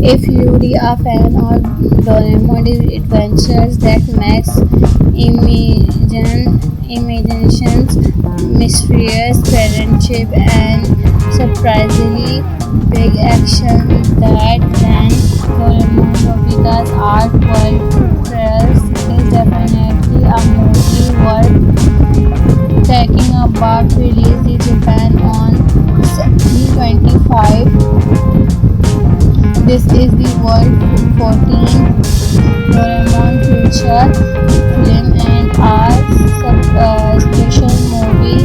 If you're a fan of Doraemon adventures that makes imaginations mysterious friendship and surprisingly big action, that then Doraemon Nobita's Art World Trails is definitely a movie worth taking about. Released in Japan on September 25. This is the world 14 Doraemon feature film and a special movie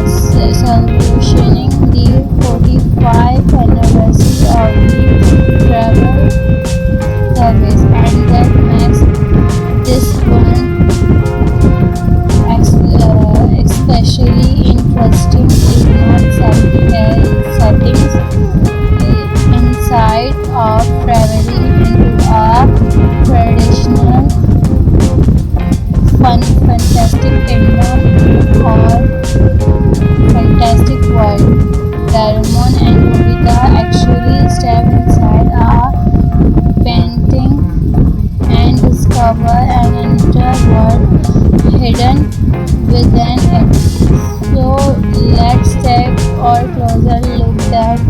celebrating the 45th anniversary of the travel service, and that makes this one especially interesting is not settings inside of traveling into a traditional fantastic kingdom or fantastic world. Doraemon and Nobita actually step inside a painting and discover an entire world hidden within it. So let's take a closer look at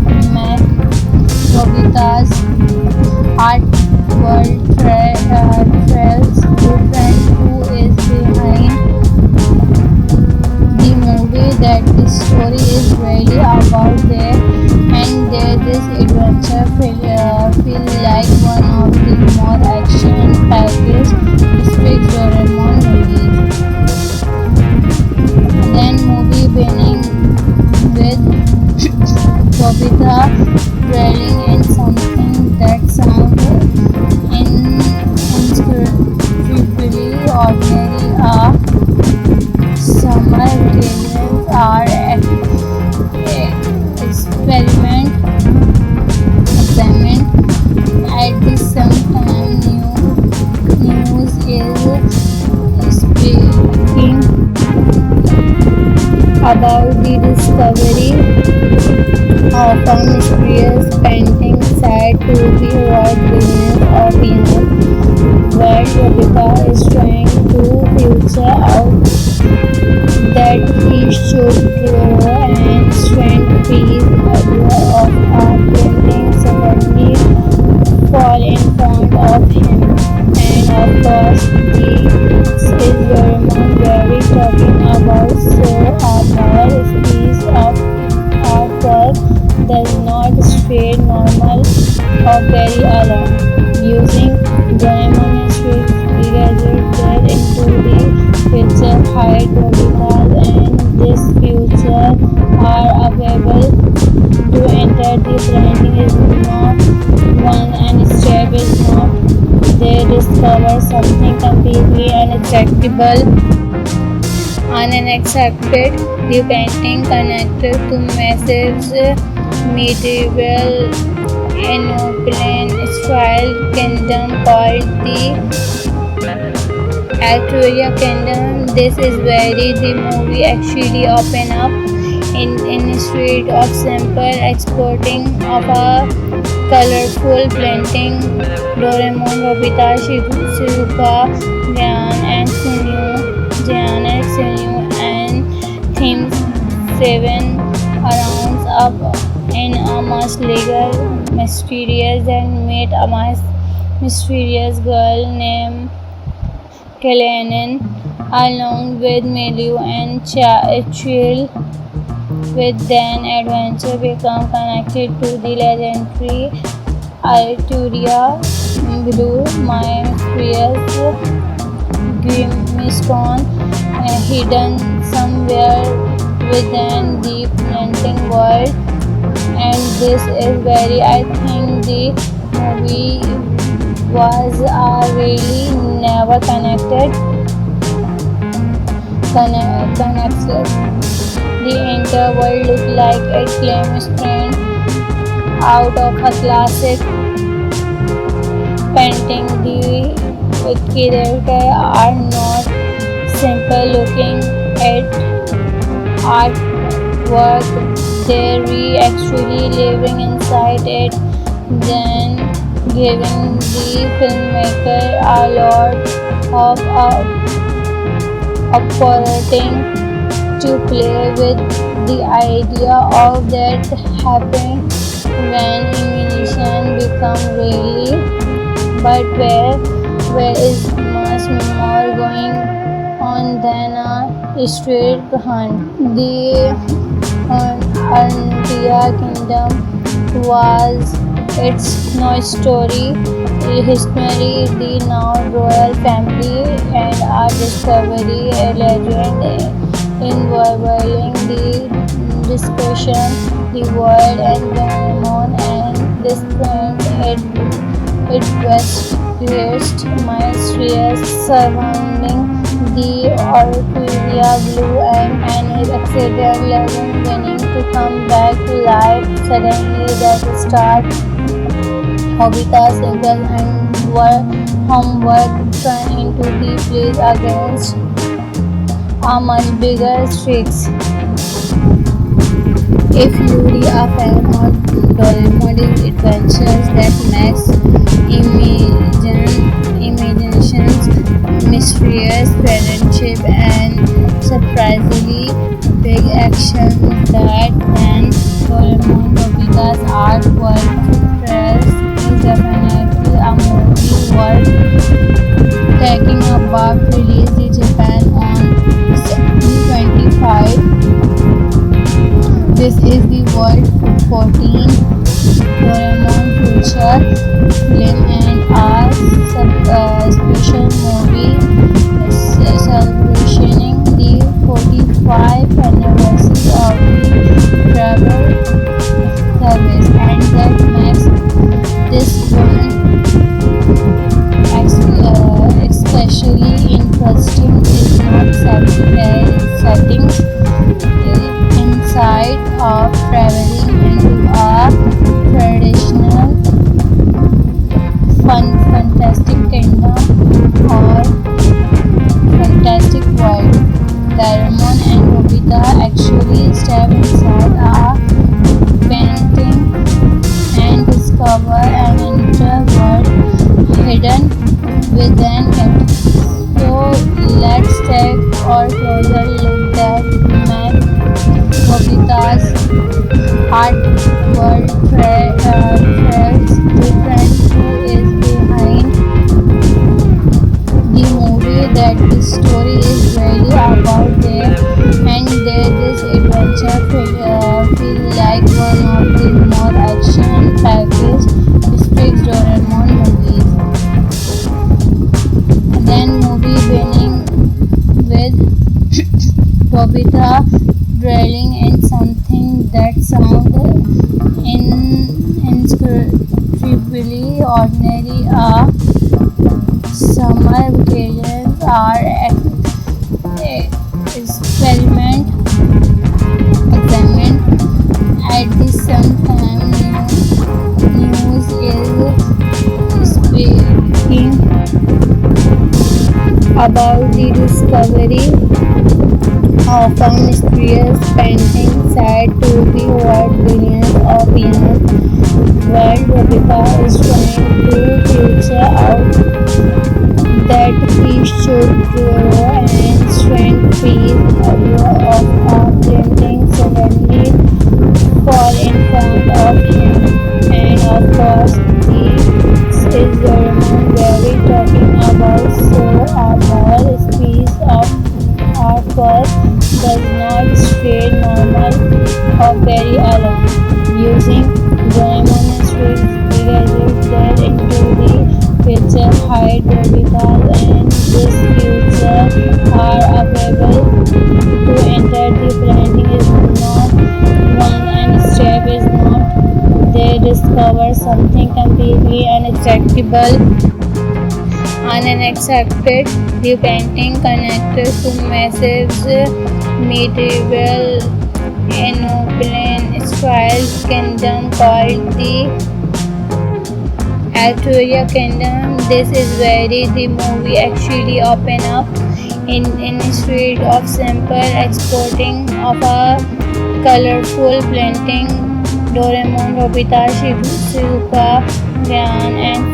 Nobita's art world trails different who is behind the movie, that the story is really about there, and there this adventure feel like one of the more action packaged Squid Doraemon movies. Then movie beginning with Nobita dwelling in something that sounds incredibly ordinary. A summer vacations are examined at the same time. News is speaking about the discovery of a mysterious painting said to be worth billions of years, where Nobita is trying to figure out that he should draw an strange piece of a painting suddenly fall in front of him. And of course, this is Doraemon very talking about, so a more piece of artwork does not stay normal or very alone. Using Doraemon street gadget into the future hide Nobitas and this future are available to enter. The branding is not one and step is not. They discover something completely unaccepted. The painting connected to massive medieval Enoplain style kingdom called the Arturia Kingdom. This is where the movie actually open up instead of simple exporting of a colorful painting. Doraemon, Nobita, Shizuka, Jian and Sunyu and themes 7 rounds up in a much legal mysterious and meet a mysterious girl named Kelenin along with Melu and Chill. With then adventure become connected to the legendary Arturia Blue Mysterious Grimstone hidden somewhere within the painting world. And this is very, I think the movie was really never connected. The entire world looked like a claim straight out of a classic painting. The characters are not simple looking at artwork, they're actually living inside it. Then giving the filmmaker a lot of operating to play with the idea of that happening when imagination become really, but where is much more going on than a street hunt. The Arndia Kingdom was its no story, history, the now royal family, and a discovery, a legend involving the discussion, the world, and Garamond, and this trend it was created mysterious surrounding the Orquídea Blue and its accidental legend beginning to come back to life. Suddenly, that star Hobbitas Eagle and homework turned into the place against a much bigger stakes. If you're a fan of Doraemon's adventures that makes imaginations, mysterious friendship, and surprisingly big action, that then Doraemon Nobita's artwork press is definitely a movie worth taking about. Released in Japan on 25. This is the World 14 Doraemon feature film and a special movie celebrating the 45th anniversary of the travel service, and that makes this one especially interesting is not settings inside of traveling into a traditional fantastic kingdom or fantastic world. Doraemon and Nobita actually step inside a painting and discover an entire world hidden within it. So let's take a closer look at map Nobita's art world trails different who is behind the movie, that the story is really about there, and this adventure feel like one of the more action packaged strict Doraemon movies. Then movie beginning with Nobita dwelling in something that sounds incredibly ordinary. Summer vacations are examined at the same time. News is speaking about the discovery of a mysterious painting said to be worth billions of years. World Nobita is trying to figure out that he should grow and strength piece of a painting suddenly fall in front of him. And of course, this is Doraemon very talking about, so a small piece of artwork does not stay normal or very alone. Using Doraemon's gadgets there into the picture hide Nobita, and this feature are available to enter. The painting is not one and step is not. They discover something completely unaccepted. The painting connected to massive medieval ennobling style kingdom called the Arturia Kingdom. This is where the movie actually open up instead of simple exporting of a colorful painting. Doraemon, Nobita, Shizuka, Jayan and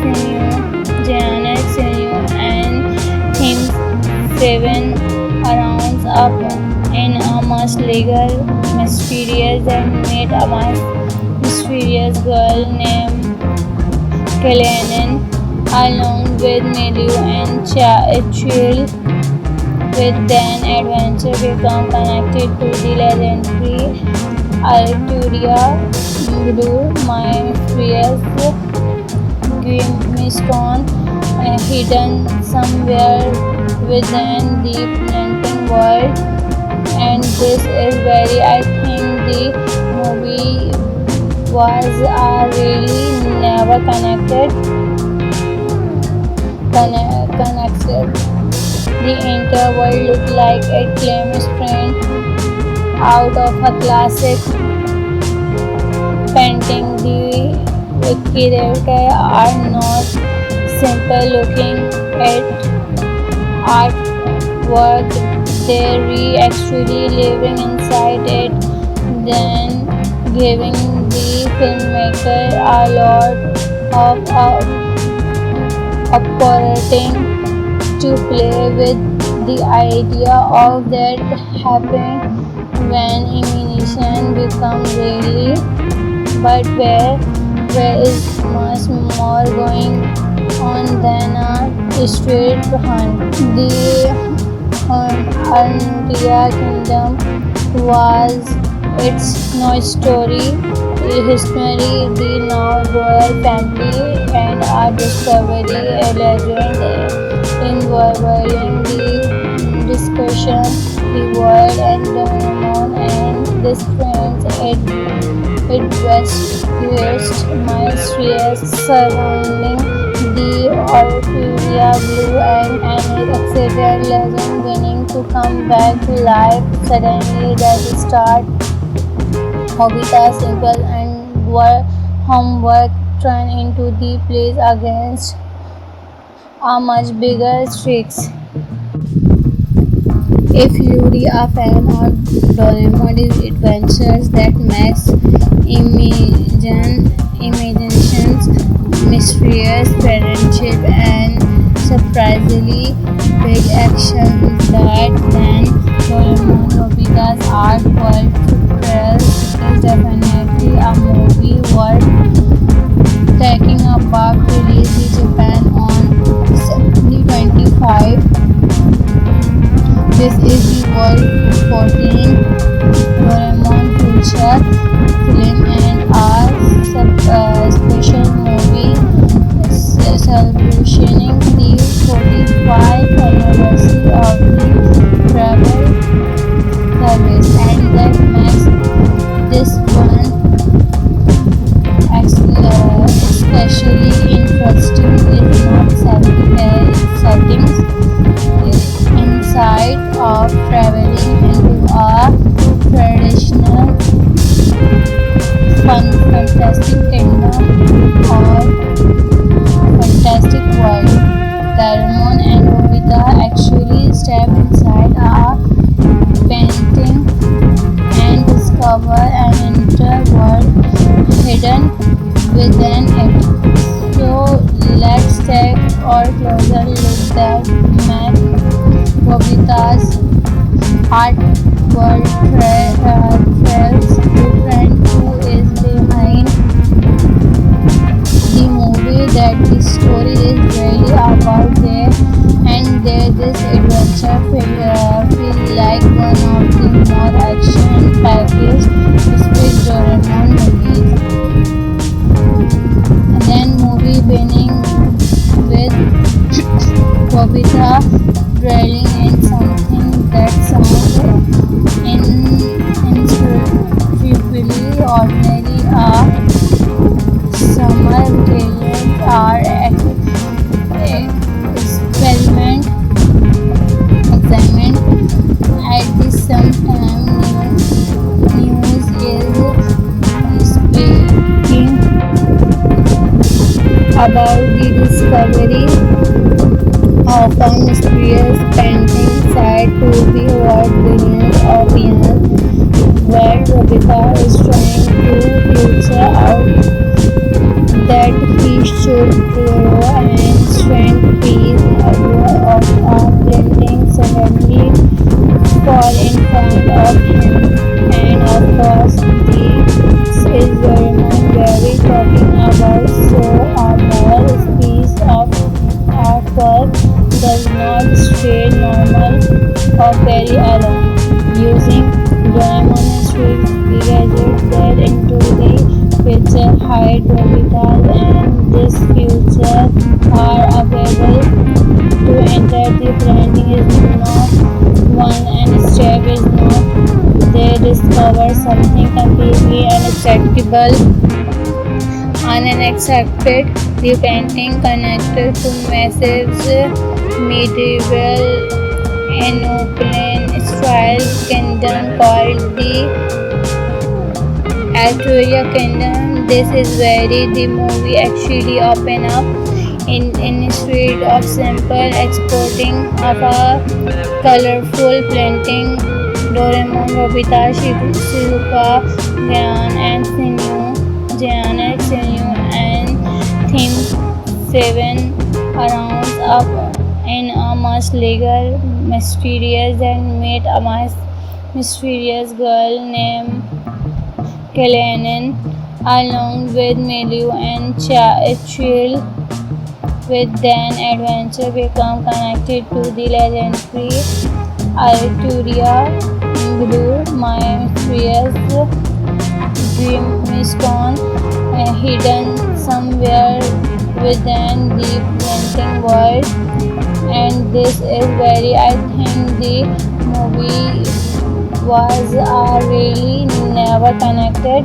Sinyu and him seven rounds up in a much legal, mysterious and meet a mysterious girl named Kalanen along with Milu and Chill. With then adventure become connected to the legendary Arturia Blue Mysterious Grimstone hidden somewhere within the planting world. And this is very, I think the movie was really never connected. The entire world looked like a claim straight out of a classic painting. The characters are not simple looking at artwork, they're actually living inside it, then giving the filmmaker a lot of operating to play with the idea of that happen when imagination becomes really, but where is much more going on than a straight hunt. The Arntia Kingdom was its no story, history, the now royal family, and a discovery, a legend involving the discussion, the world, and Doraemon and this friends. It was mysterious surrounding the Arturia Blue and an accident legend winning to come back to life. Suddenly, that start Hobita's simple and homework turned into the place against a much bigger stakes. If you're a fan of Doraemon's adventures that makes imaginations, mysterious friendship, and surprisingly big action, that then Doraemon Nobita's Art World Tutorials is definitely a movie worth taking a park. Released in Japan on September 25. This is the World 14 Doraemon feature film and a special movie celebrating the 45th anniversary of the travel service, and that makes this one especially interesting. It's not settings inside of traveling into a traditional fantastic kingdom or fantastic world. Doraemon and Nobita actually step inside a painting and discover an entire world hidden within it. So let's take a closer look at Matt Nobita's art world trails different who is behind the movie, that the story is really about there, and there this adventure feel like one of the more action packaged Space Doraemon movies. And then movie beginning with Nobita dwelling in something that sounds incredibly ordinary. A summer vacation or experiment at the same time. News is speaking about the discovery of a mysterious painting said to be worth billions of years, where Nobita is trying to figure out that he should grow and strength piece of a blending suddenly fall in front of him. And of course, this is Doraemon very talking about so a more piece of artwork does not stay normal or very alone. Using Doraemon Street gadgets that into the future hide Nobitas and this future are available to enter the branding is not one and step is not they discover something completely unexpected. The painting connected to massive medieval Enochian style kingdom called the Arturia Kingdom. This is where the movie actually open up instead of simple exporting of a colorful painting. Doraemon, Nobita, Shizuka, Jian and Sinyu, and Theme 7 rounds up in a much legal, mysterious and meet a mysterious girl named Kelenin along with Miliu and Chill with then adventure become connected to the legendary Arturia Blue, my mysterious dreamstone hidden somewhere within the painting world. And this is very I think the movie was really never connected.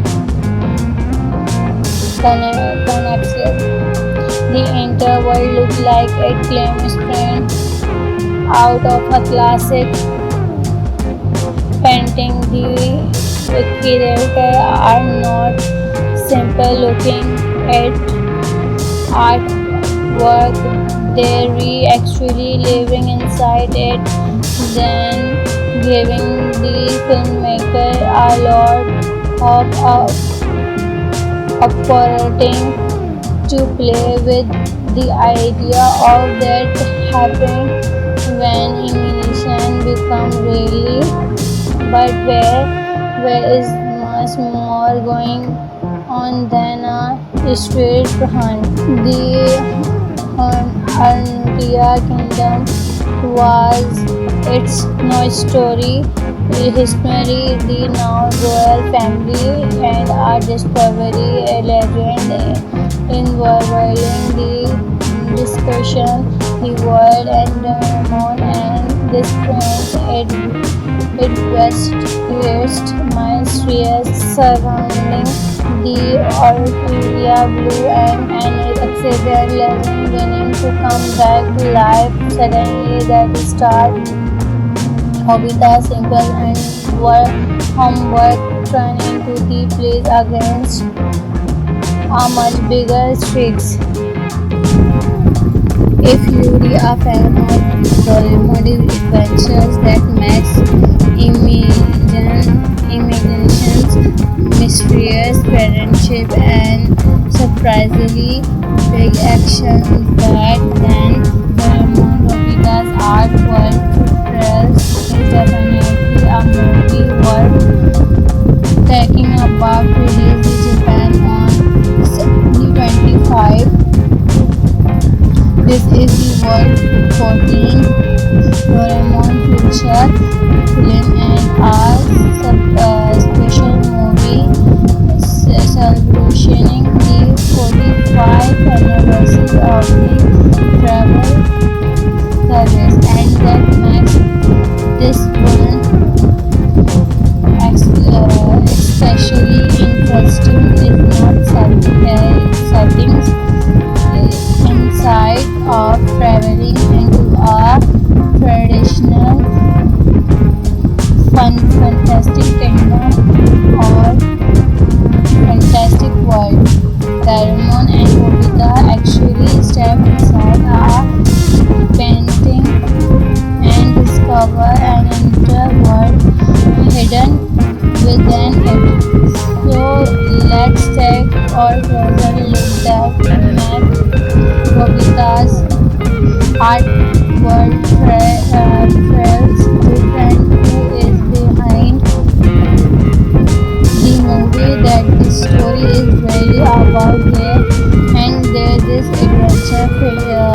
The entire world looked like a claim strand out of a classic painting. The characters are not simple looking at artwork, they're actually living inside it, then giving the filmmaker a lot of operating to play with the idea of that happening when imagination become really, but where is much more going on than a straight hunt. The Arntia Kingdom was its no story, history, the now royal family, and a discovery, a legend involving the discussion, the world, and Doraemon, and this point it west mysterious surrounding the Arturia Blue and an accident legend winning to come back to life. Suddenly that start Nobita simple and homework turn into the place against a much bigger stakes. If you're a fan of Doraemon adventures that makes imaginations, mysterious friendship, and surprisingly big action, then Doraemon Nobita's art world press is definitely a movie worth taking about. Released in Japan on September 25. This is the World 14 Doraemon Future film and a special movie celebrating the 45th anniversary of the travel service, and that makes this one especially interesting is not settings inside of traveling into a traditional fantastic kingdom or fantastic world. Doraemon and Nobita actually step inside a painting and discover an entire world hidden within it. So let's take a closer look at Max Nobita's art world trails the friend who is behind the movie that the story is really about there and there this adventure feel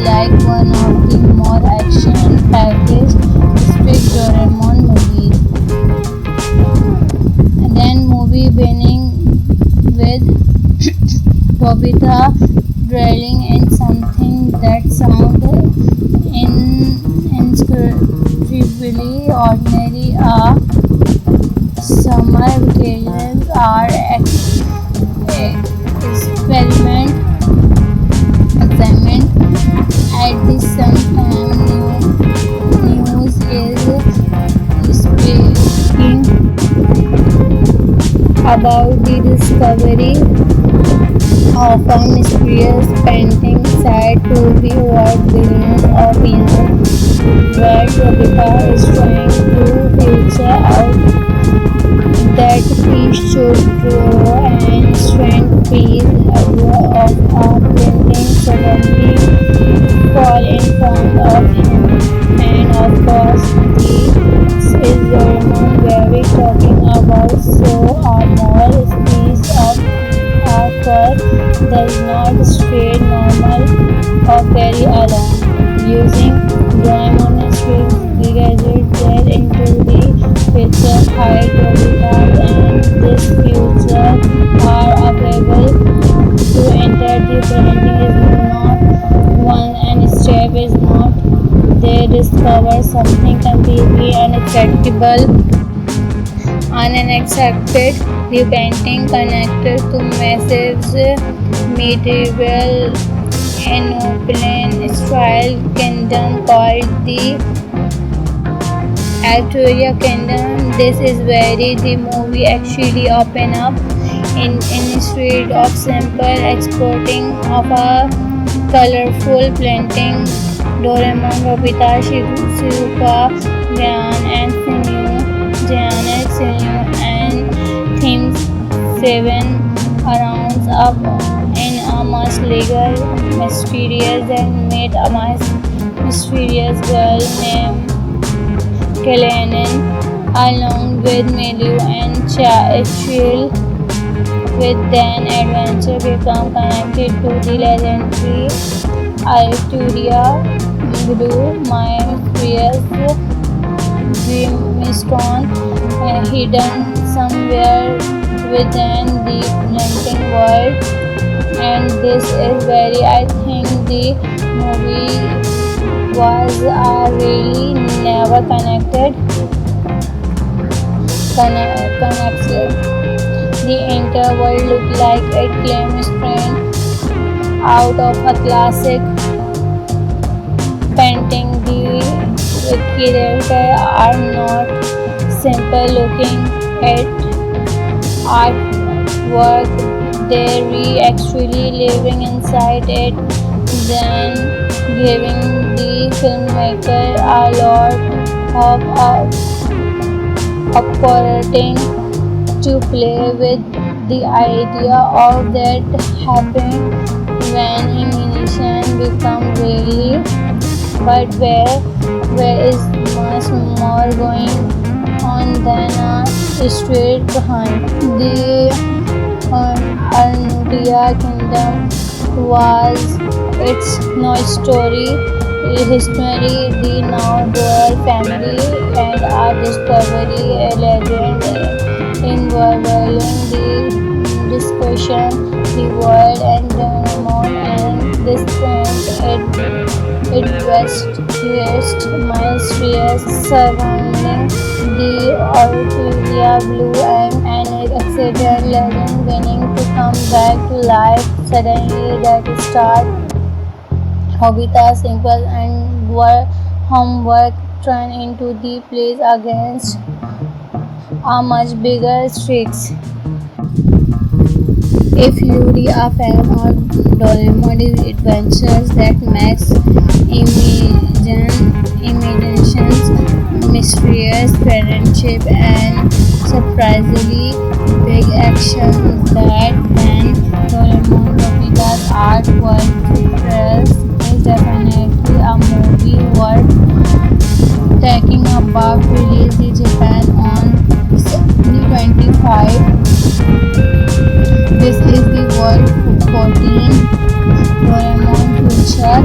like one of the more action packaged strict Doraemon movies. And then movie beginning with Nobita dwelling in something that sounds incredibly ordinary. A summer vacations are experiment examined at the same time news is speaking about the discovery of a mysterious painting said to be worth billions of yen, where Nobita is trying to figure out that he should draw an strange piece of a painting suddenly fall in front of him. And of course, this is Doraemon very talking about so a more piece of fur does not stay normal or carry along. Using Doraemon's tricks, the gadgets get into the future hide Nobita and this future are available to enter the painting is not one and step is not. They discover something completely unexpected. The painting connected to massive medieval Enoplain style kingdom called the Arturia Kingdom. This is where the movie actually open up instead of simple exporting of a colorful painting. Doraemon, Nobita, Shizuka, Janet, Sinyu, and Themes 7 rounds up in a much legal, mysterious and meet a mysterious girl named Kelenin along with Milu and Chill. With then adventure become connected to the legendary Arturia Blue Mysterious Dreamstone hidden somewhere within the painting world. And this is very I think the movie was really never connected. The entire world looked like it came straight out of a classic painting. The characters are not simple looking at artwork. They're actually living inside it, then giving the filmmaker a lot of operating to play with the idea of that happening when imagination becomes really. But where is much more going on than a straight behind. The Arnudia Kingdom was its no story, history, the now royal family, and our discovery, a legend involving the discussion, the world, and Doraemon, and this point it west mysterious surrounding the Arturia Blue and its accident legend winning to come back to life suddenly that start Nobita's simple and homework turn into the place against a much bigger stakes. If you're a fan of Doraemon's adventures that makes imaginations, mysterious friendship, and surprisingly big action, that then Doraemon Nobita's art world Press is definitely a movie worth talking about. Released in Japan on 2025. This is the world 14 Doraemon feature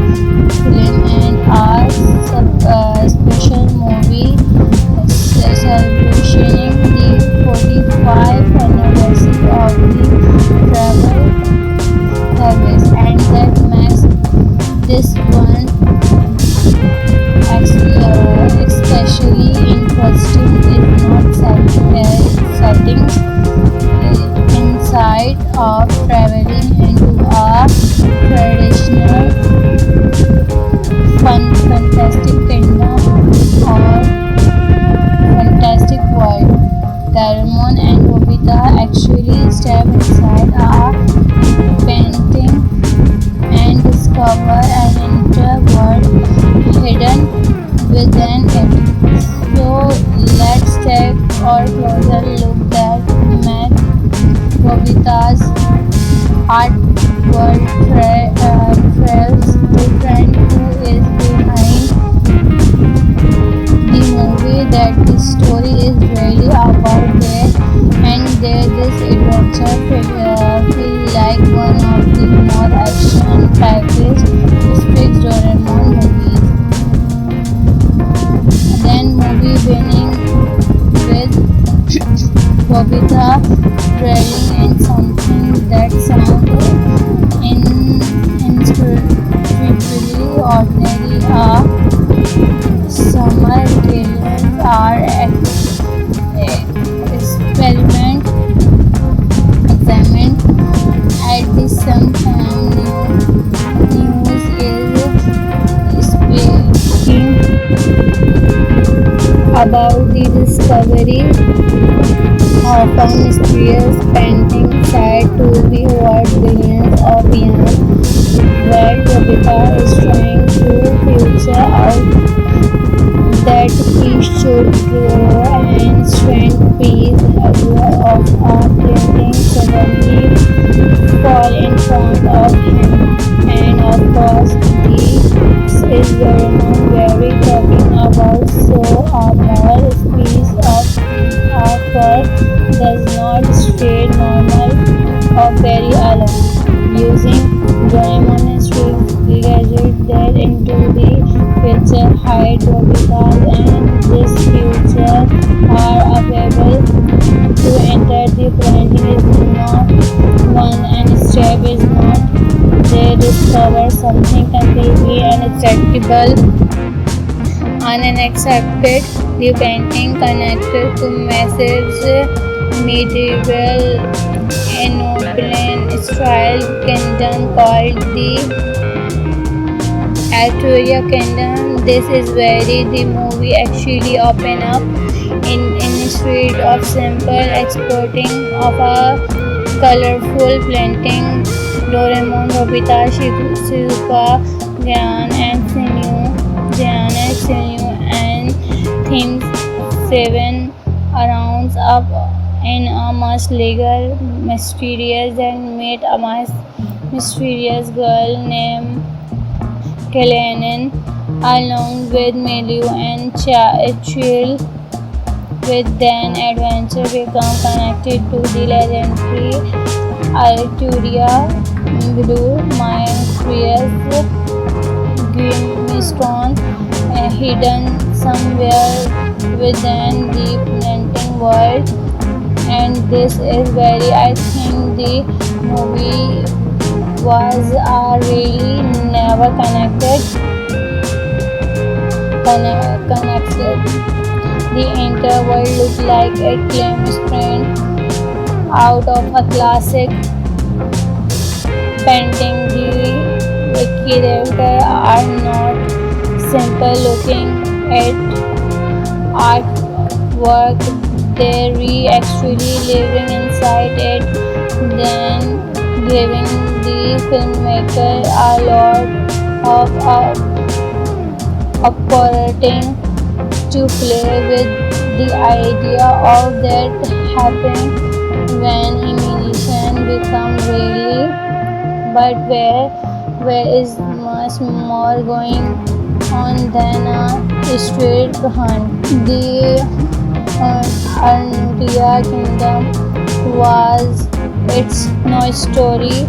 film and a special movie celebrating the 45th anniversary of the travel service, and that makes this one especially interesting is not settings inside of traveling into a traditional fantastic kingdom or fantastic world. Doraemon and Nobita actually step inside a painting and discover an entire world hidden within it. So let's take a closer look at Nobita's art world trails different who is behind the movie, that the story is really about there, and there this adventure feel like one of the more action packaged strict Doraemon movies. Then movie winning with Nobita dwelling in something that sounds incredibly ordinary. Summer realities are examined at the same time. News is speaking about the discovery of a mysterious painting said to be worth billions of yen. World Nobita is trying to figure out that he should draw an ancient piece of a painting suddenly fall in front of him. And of course, this is Doraemon very talking about. So a small piece of artwork does not stay normal or very alone. Using Doraemon's gadget that into the future hide Nobitas, and this future are available to enter the painting is not one and step is not. They discover something completely unaccepted. The painting connected to massive medieval ennobling style kingdom called the Arturia Kingdom. This is where the movie actually open up instead of simple exporting of a colorful painting. Doraemon, Nobita, Shizuka, Jian and Sinew and themes 7 rounds up in a much legal, mysterious and meet a mysterious girl named Kelenin along with Miliu and Chill. With then adventure become connected to the legendary Arturia Blue Mysterious Grimstone hidden somewhere within the painting world. And this is very, I think the movie was really never connected. The entire world looked like a claim strand out of a classic painting. The characters are not simple looking at artwork, they're actually living inside it, then giving the filmmaker a lot of operating to play with the idea of that happening when imagination become really but where is much more going on than a street hunt. The Arnutia Kingdom was its no story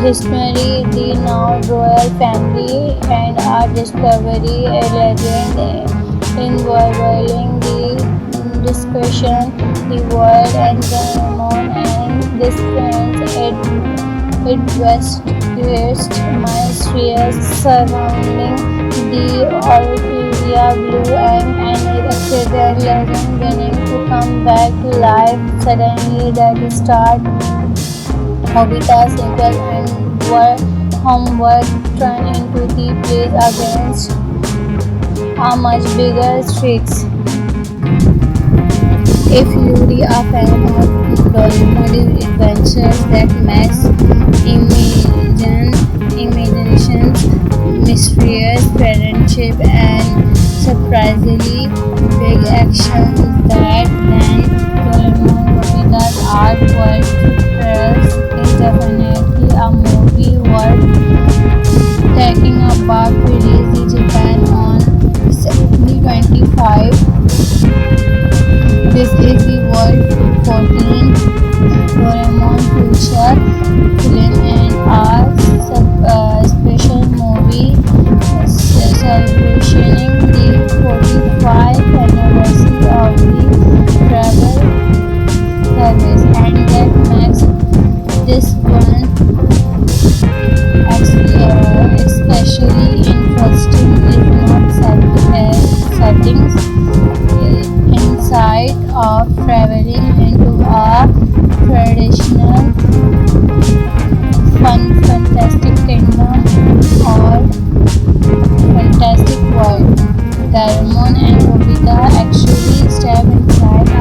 history, the now royal family, and our discovery, a legend involving the discussion, the world, and the Ramon and this friends. It was twist mysterious surrounding the Orphelia Blue and accident legend beginning to come back to life suddenly that start Nobita's simple and homework turned into the place against a much bigger stakes. If you're a fan of Doraemon adventures that makes imaginations, mysterious friendship, and surprisingly big action, that then Doraemon Nobita's art world trails is definitely a movie worth taking about. Released in Japan on September 25. This is the world 14 Doraemon Future film and a special movie celebrating the 45th anniversary of the travel service, and that makes this one especially interesting if not settings inside of traveling into a traditional fantastic kingdom or fantastic world. Doraemon and Nobita actually step inside a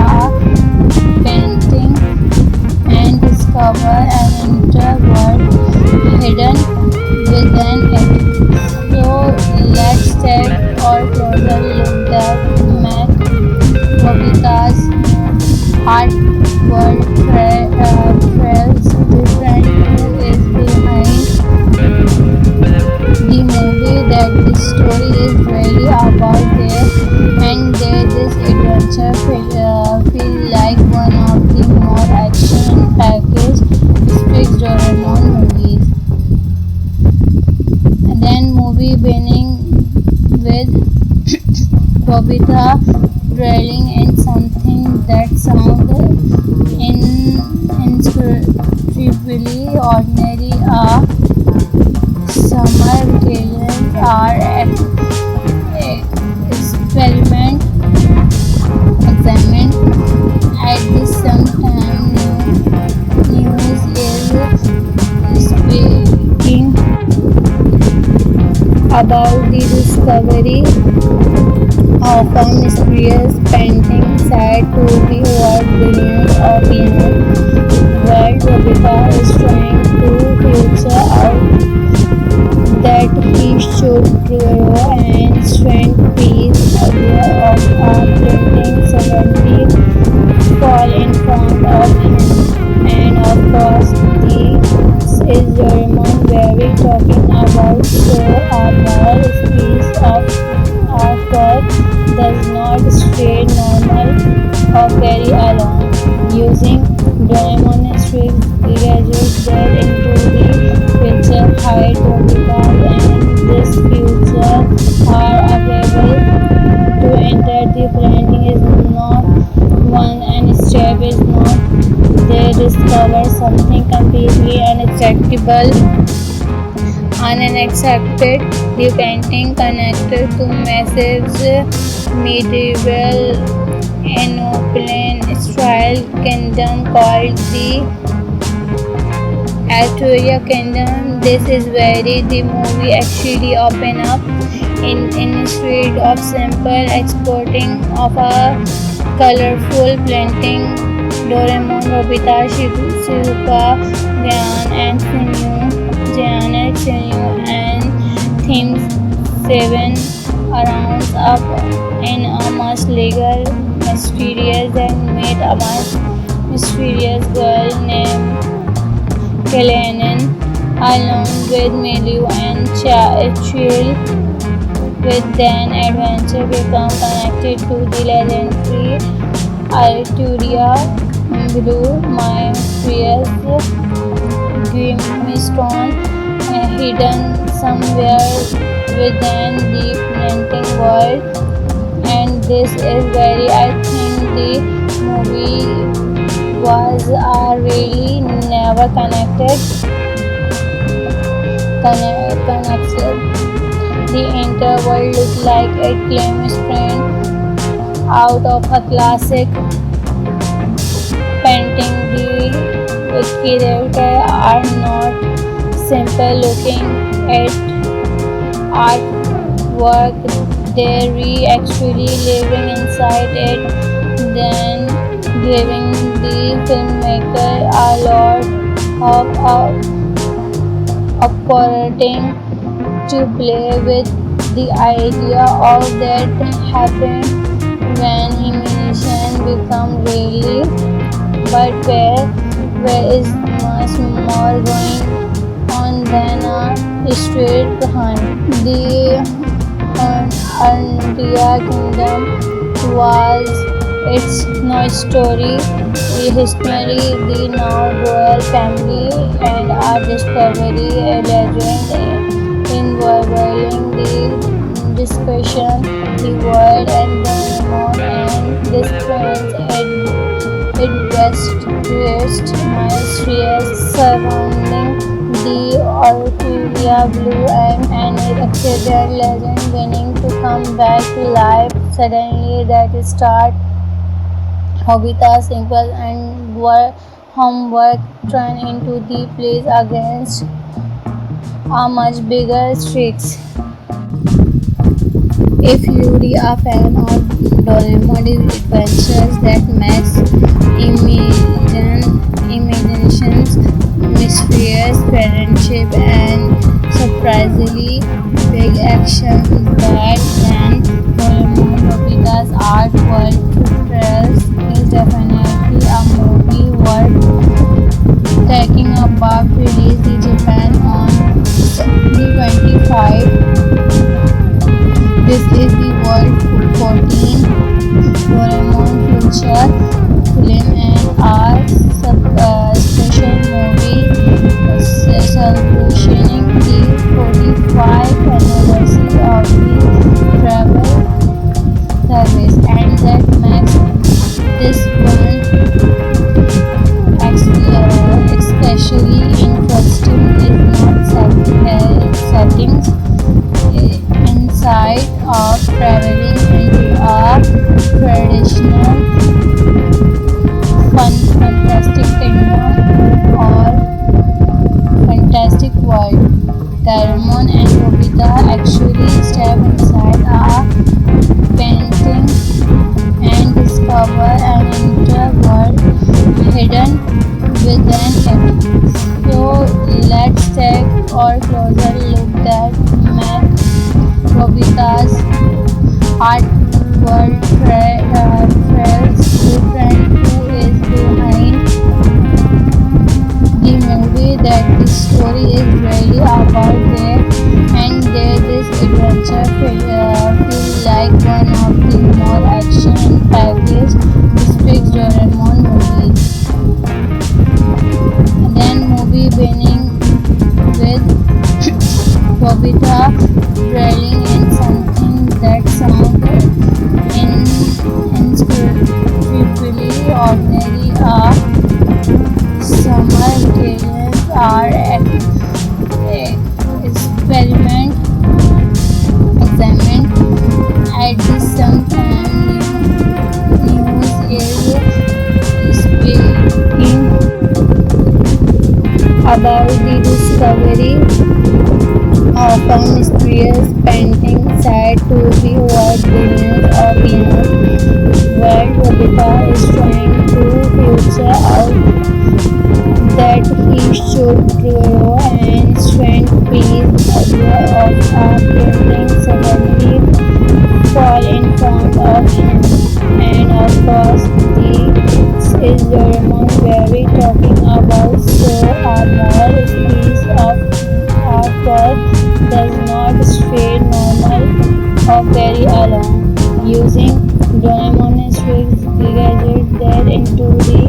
painting and discover an entire world hidden within it. So let's take a closer look that make Nobita's art world trails different. Who is behind the movie? That the story is really about there, and this adventure feel like one of the more action packaged strict Doraemon movies. And then movie beginning with Nobita dwelling in something that sounds incredibly ordinary. A summer vacations are examined at the same time. News is speaking about the discovery of a mysterious painting said to be worth billions of years. World Nobita is trying to figure out that he should grow and strength piece idea of a painting suddenly fall in front of him. And of course, this is Doraemon very talking about, so a ball piece of work does not stay normal or carry along. Using Doraemon's tricks, gadgets get into the picture, hide Nobita and this future are available to enter. The planting is not one and step is not. They discover something completely unacceptable, unaccepted. The painting connected to massive medieval Enoplain style kingdom called the Arturia Kingdom. This is where the movie actually open up instead of simple exporting of a colorful painting. Doraemon, Nobita, Shizuka, Jian and Shinyu, and themes 7 rounds up in a much legal, mysterious, and meet a much mysterious girl named Kelanen. along with Milieu and Chill with then adventure become connected to the legendary Arturia Blue, my fierce Grimstone, hidden somewhere within the painting world. And this is very, I think the movie was really never connected. The entire world looks like a claim sprint out of a classic painting. The characters are not simple looking at artwork, they're actually living inside it, then giving the filmmaker a lot of operating to play with the idea of that happen when imagination become really, but where is much more going on than a straight hunt. The Arndia Kingdom was its no story, the history, the now royal family, and our discovery, a legend involving the discussion, the world, and the moon, and this trends it west mysteries surrounding the Arturia Blue and it accident legend beginning to come back to life. Suddenly that start Hobita simple and homework turn into the place against a much bigger stakes. If you're a fan of Doraemon adventures that makes imaginations, mysterious friendship, and surprisingly big action, that then Doraemon Nobita's art world tutorials is definitely a movie worth taking up. Released in Japan on September 25. This is the World 14 Doraemon Future film and special movie celebrating the 45th anniversary of the travel service, and that makes this one especially interesting is not settings inside of traveling into a traditional fantastic kingdom or fantastic world. Doraemon and Nobita actually step inside a painting and discover an entire world hidden within it. So let's take a closer look at Mac Robita's art world trails different who is behind the movie, that the story is really about there, and there this adventure feel like one of the more action packaged Speaks Doraemon movies. Then movie beginning with Nobita dwelling in something that sounds incredibly ordinary. Summer vacations are examined at the same time. News is speaking about the discovery of a mysterious painting said to be worth billions of years. World Nobita is trying to figure out that he should grow and strength piece of a painting suddenly fall in front of him. And of course, this is Doraemon very talking about so a more piece of does not stay normal or very alone. Using Doraemon's tricks, gadgets that into the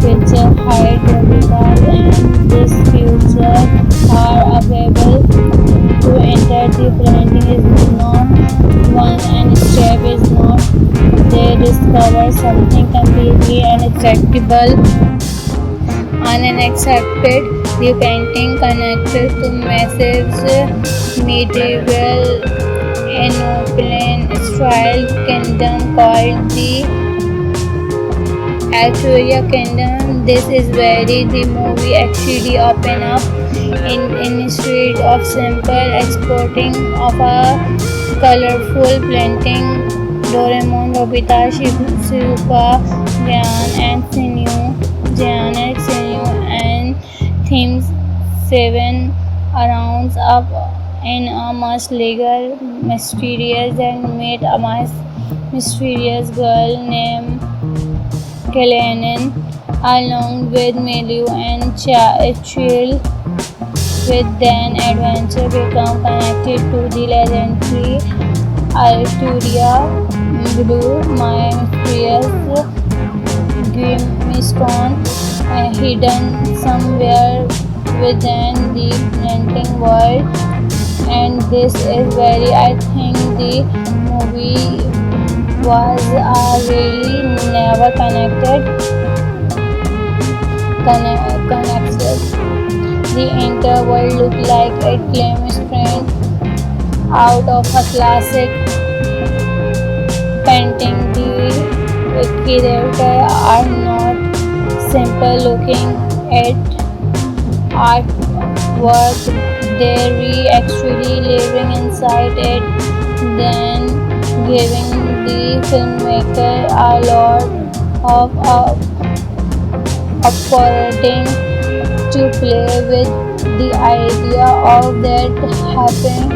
future hide Nobita and this future are available to enter the planting is not one and step is not. They discover something completely unaccepted. The painting connected to massive medieval Enoplain style kingdom called the Arturia Kingdom. This is where the movie actually open up instead of simple exporting of a colorful painting. Doraemon, Nobita, Shizuka, Jian and Sinyu, and themes 7 rounds up in a much legal, mysterious and meet a mysterious girl named Kelenin along with Miliu and Chill with then adventure become connected to the legendary Arturia Blue Mysterious Grimstone hidden somewhere within the painting world. And this is very I think the movie was really never connected. The entire world looked like it came straight out of a classic painting. The characters are not simple looking at artwork. They're actually living inside it, then giving the filmmaker a lot of operating to play with the idea of that happening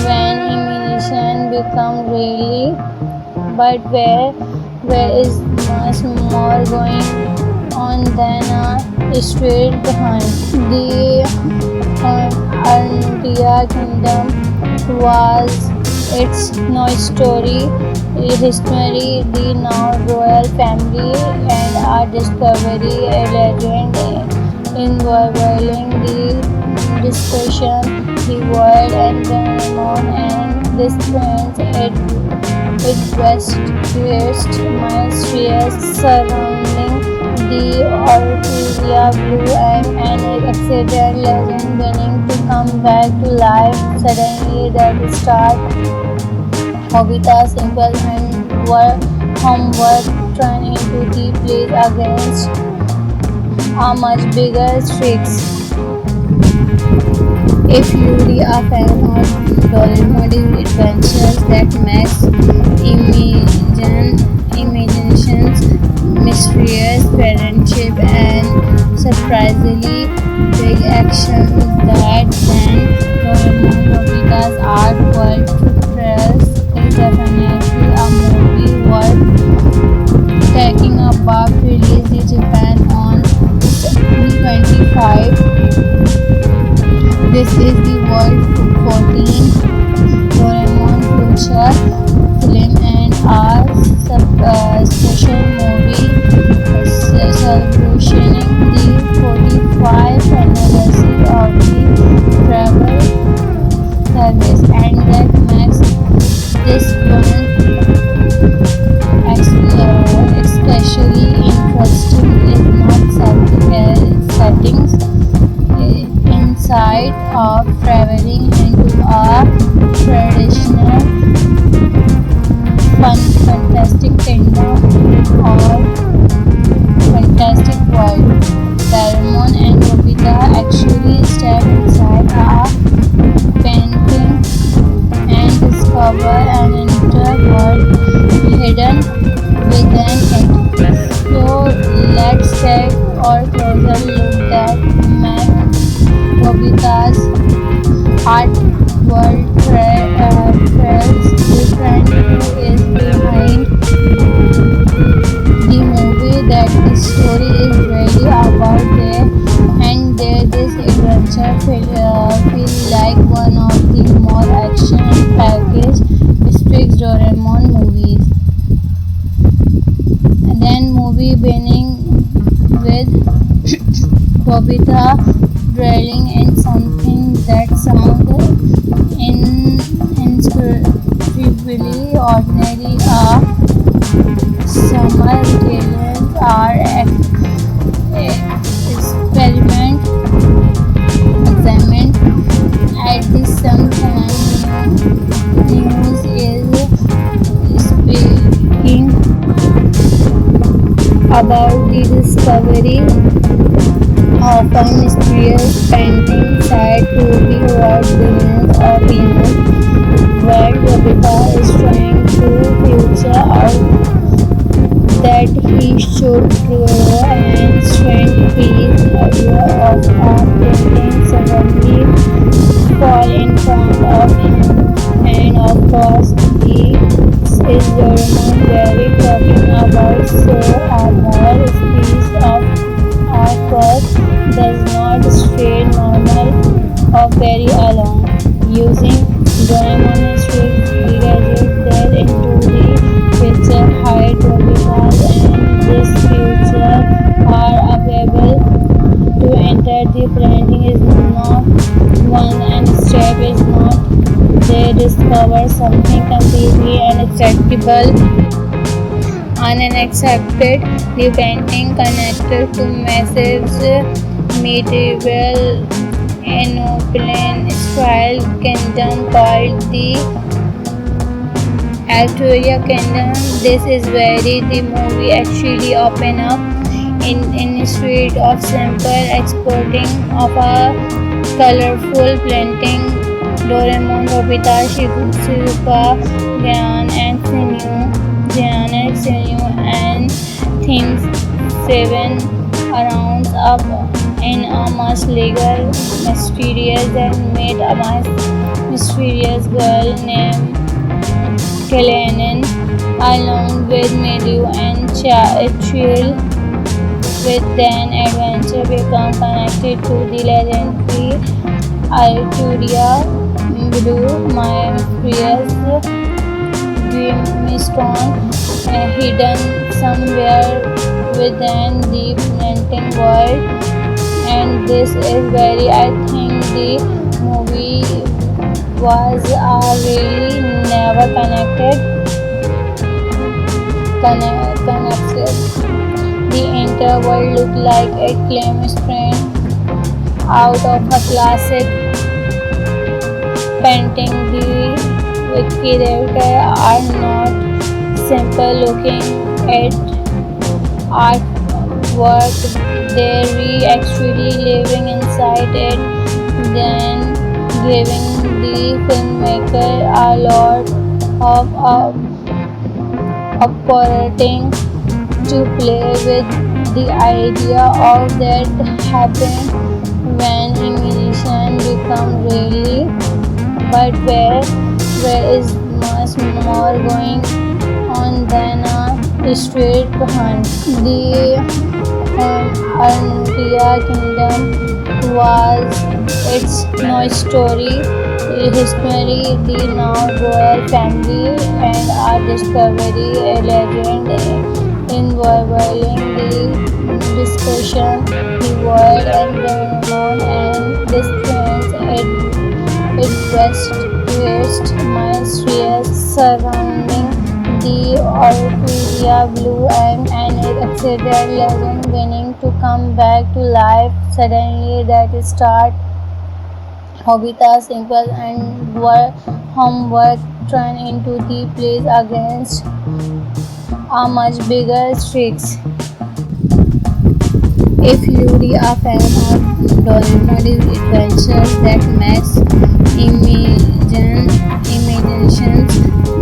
when imagination become really. But where is much more going on than a straight behind. The Arntia Kingdom was its no story, history, the now royal family, and a discovery, a legend involving the discussion, the world, and Doraemon, and this brings it west mysterious surrounding the Arturia Blue and an accident legend beginning to come back to life. Suddenly, the start Nobita's simple homework turned into the place against a much bigger stakes. If you're a fan of Doraemon's adventures that makes imaginations, mysterious friendship, and surprisingly big action, that then Doraemon Nobita's art world trails is definitely a movie worth taking up. Released in Japan on September 25. This is the World 14 Doraemon Future film and a special movie celebrating the 45th anniversary of the travel service, and that makes this one especially interesting is not settings inside of traveling into a traditional fantastic kingdom or fantastic world. Doraemon and Nobita actually step inside a painting and discover an entire world hidden within it. So let's take a closer look at Nobita's art world trails different who is behind the movie, that the story is really about there, and there this adventure feel like one of the beginning with Bobita dwelling in something that sounds incredibly ordinary. A summer vacations are experiment examined at the same time. News is speaking about the discovery of a mysterious painting said to be worth billions of years. World Babita is trying to figure out that he should grow and strength piece of a painting suddenly fall in front of him, and of course he is Doraemon very talking about, so a more piece of artwork does not stay normal or very alone. Using Doraemon street gadget there into the picture hide Robitas and this future are available to enter the painting is not one and step is not they discover something completely unaccepted. The painting connected to massive medieval Enoplain style kingdom called the Arturia Kingdom. This is where the movie actually open up instead of simple exporting of a colorful painting. Doraemon, Nobita, Shizuka, Gyan and Sinyu and themes 7 rounds up in a much legal, mysterious and made a mysterious girl named Kelenin along with Medu and Chill with then adventure become connected to the legendary Arturia Blue, my precious Dreamstone hidden somewhere within the painting world. And this is very I think the movie was really never connected. The entire world looked like a claim straight out of a classic painting. The characters are not simple looking at artwork, they're actually living inside it, then giving the filmmaker a lot of operating to play with the idea of that happen when imagination become really, but where is much more going on than a straight hunt. The Arntia Kingdom was its no story, history, the now royal family, and our discovery, a legend involving the discussion, the world, and Doraemon and this trends it best mysterious surrounding the Arturia Blue and an accident legend beginning to come back to life. Suddenly, that start Hobita's simple and homework turn into the plays against a much bigger stakes. If you're a fan of Doraemon's adventures that makes imaginations,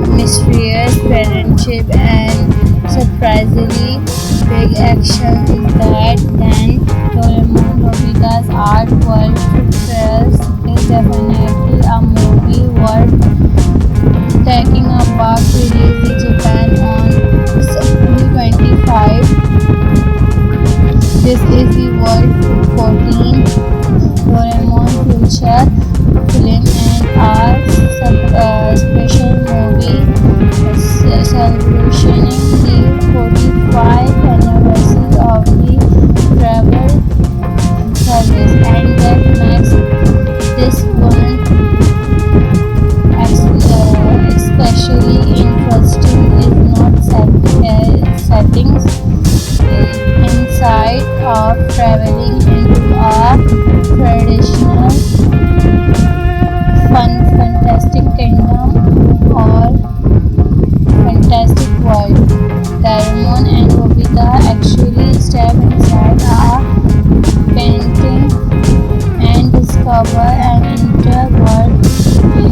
mysterious friendship, and surprisingly big action, then Doraemon Nobita's Art World First is definitely a movie worth taking a back. Released in Japan on September 25. This is the World 14 Doraemon Future film and a special movie celebrating the 45th anniversary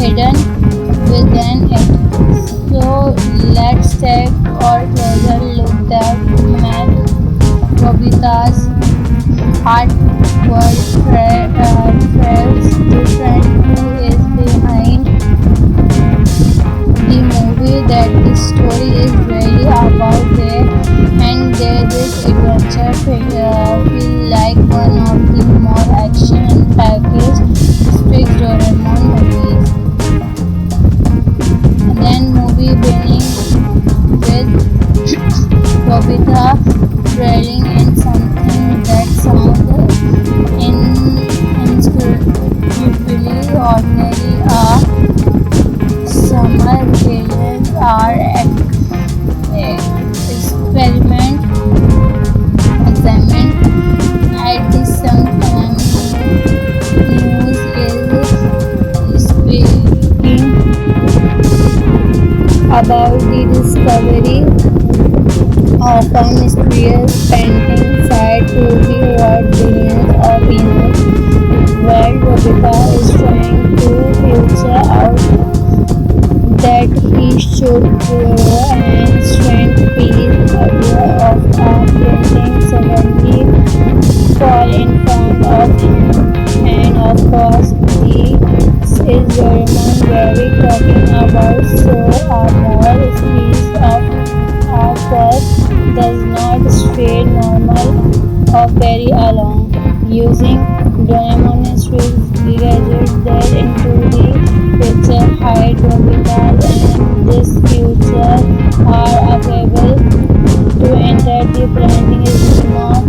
hidden within it. So let's take a closer look at Nobita's heart world trails different who is behind the movie that the story is really about there and there this adventure feel like one of the more action packaged strict Doraemon movies. And then movie beginning with Nobita trailing in something that sounds incredibly ordinary. A summer vacations are examined at the sometime news is speaking about the discovery of a mysterious painting said to be worth billions of years. World Nobita is trying to figure out that he should grow and strength piece of a painting suddenly fall in front of him. And of course, this is Doraemon very talking about so a more piece of artwork does not stay normal or very along. Using Doraemon gadgets that into the picture hide Nobitas and this future are available to enter the planting is not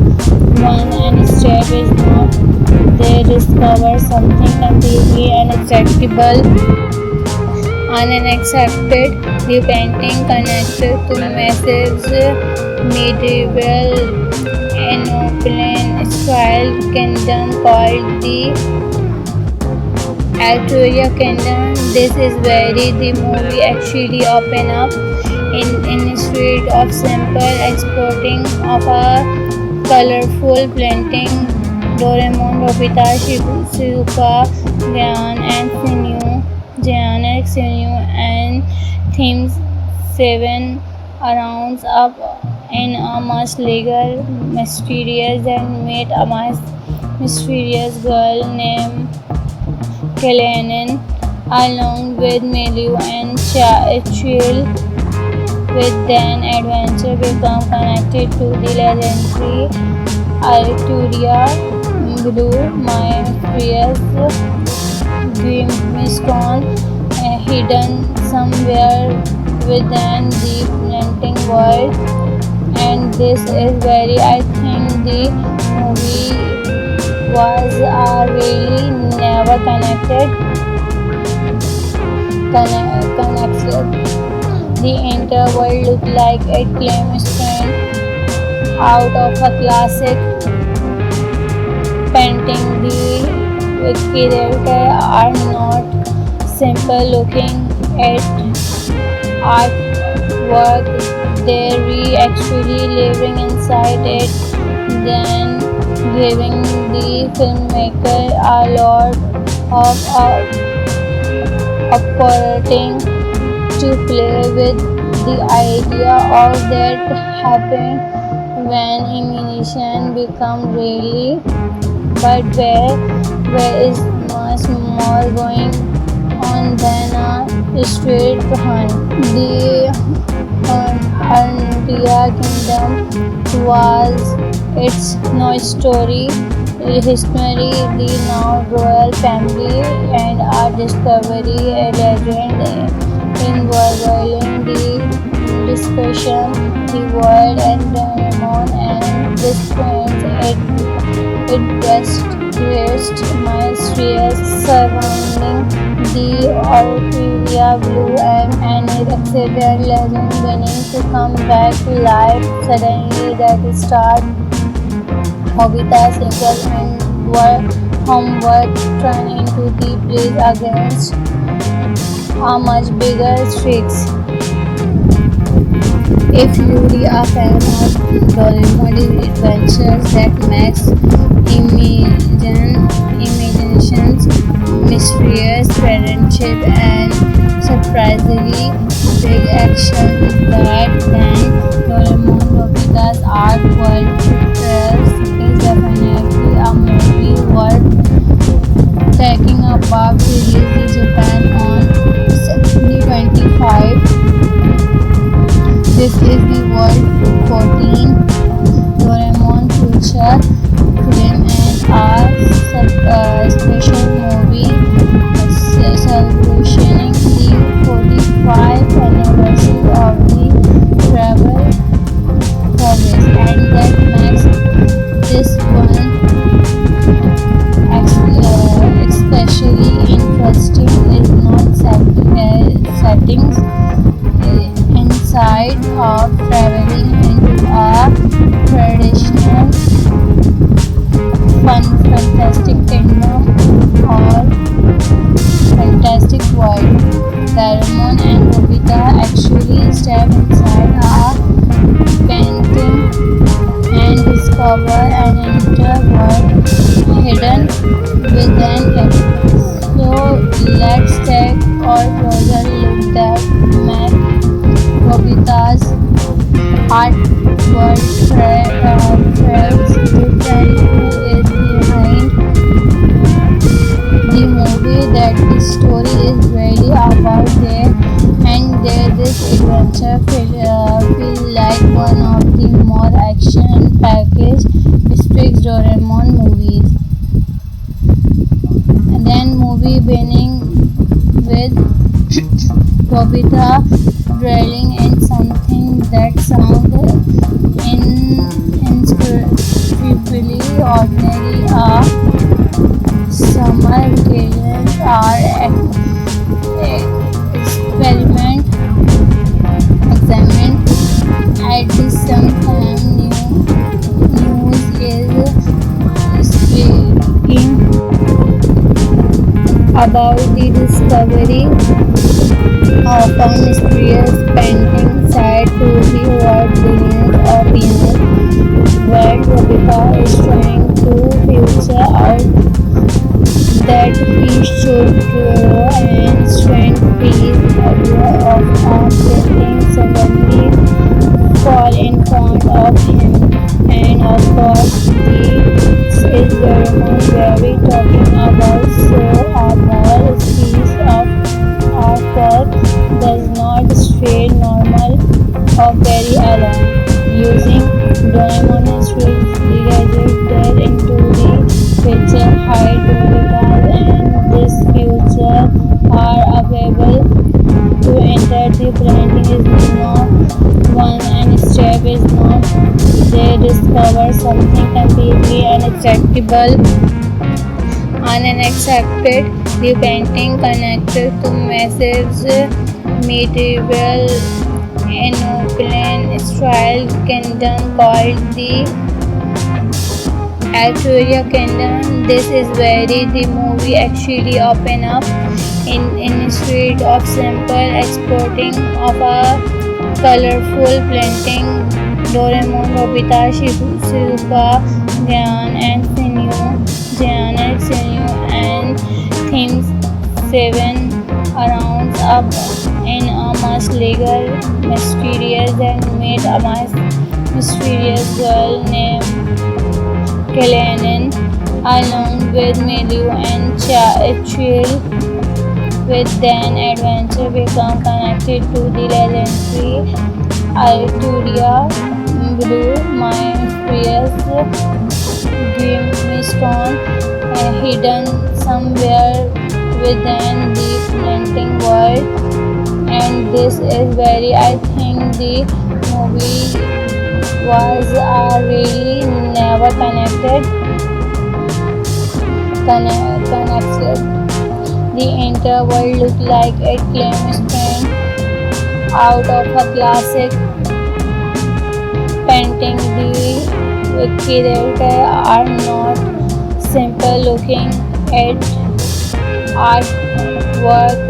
one and step is not they discover something completely unaccepted. The painting connected to massive medieval Enoplain style kingdom called the Arturia Kingdom. This is where the movie actually open up instead of simple exporting of a colorful painting. Doraemon, Nobita, Shizuka, Jian and Xenu and themes 7 rounds up in a much legal, mysterious and meet a mysterious girl named Kelenin along with Melu and Chill with then adventure become connected to the legendary Arturia Blue Mysterious Grimstone hidden somewhere within the painting world. And this is very I think the movie was really never connected. The entire world looked like it claimed straight out of a classic painting. The characters are not simple looking at artwork. They're actually living inside it, then giving the filmmaker a lot of operating to play with the idea of that happen when imagination become really. But where is much more going on than a straight hunt. The Arntia Kingdom was its no story, history, the now royal family, and a discovery, a legend involving the discussion, the world, and Doraemon, and this point it just creates mysterious surrounding the Arturia Blue and its accident legend beginning to come back to life. Suddenly that start Nobita's simple and homework turn into the place against a much bigger stakes. If you're a fan of Doraemon adventures that makes imagination imaginations, mysterious friendship, and surprisingly big action that then Doraemon Nobita's Art World Pictures is definitely a movie worth taking a buck released in Japan on September 25. This is the World 14 Doraemon Future film and a special movie celebrating the 45th anniversary of the travel service, and that makes this one especially interesting is not settings inside of traveling into a traditional fantastic kingdom or fantastic world. Doraemon and Nobita actually step inside a painting and discover an entire world hidden within it. So let's take a closer look at Nobita's art world threads to tell who is behind the movie, that the story is really about there, and there this adventure feel like one of the more action packaged strict Doraemon movies. And then movie beginning with Nobita dwelling in something that sounds incredibly ordinary. A summer vacations are examined at the same time. News is speaking about the discovery of a mysterious painting said to be worth billions of years, where Nobita is trying to figure out that he should grow and strength piece of a painting suddenly fall in front of him. And of course, this is Doraemon where we talking about, so a small piece of artwork does not stay normal or very along. Using Doraemon history gadget there into the picture, hide Doraemon and this future are available to enter. The painting is not one and step is not. They discover something completely unaccepted. The painting connected to massive medieval Enoplain style kingdom called the Arturia Kingdom. This is where the movie actually open up. Instead of simple exporting of a colorful painting, Doraemon, Nobita, Shizuka, Jian and Sinyu and themes 7 around up in a much legal, mysterious and made a mysterious girl named Kelenin along with Milu and Chill with then adventure become connected to the legendary Arturia Blue Mysterious Grimstone hidden somewhere within the painting world. And this is very, I think the movie was really never connected. The entire world looked like it came straight out of a classic painting. The characters are not simple looking at artwork,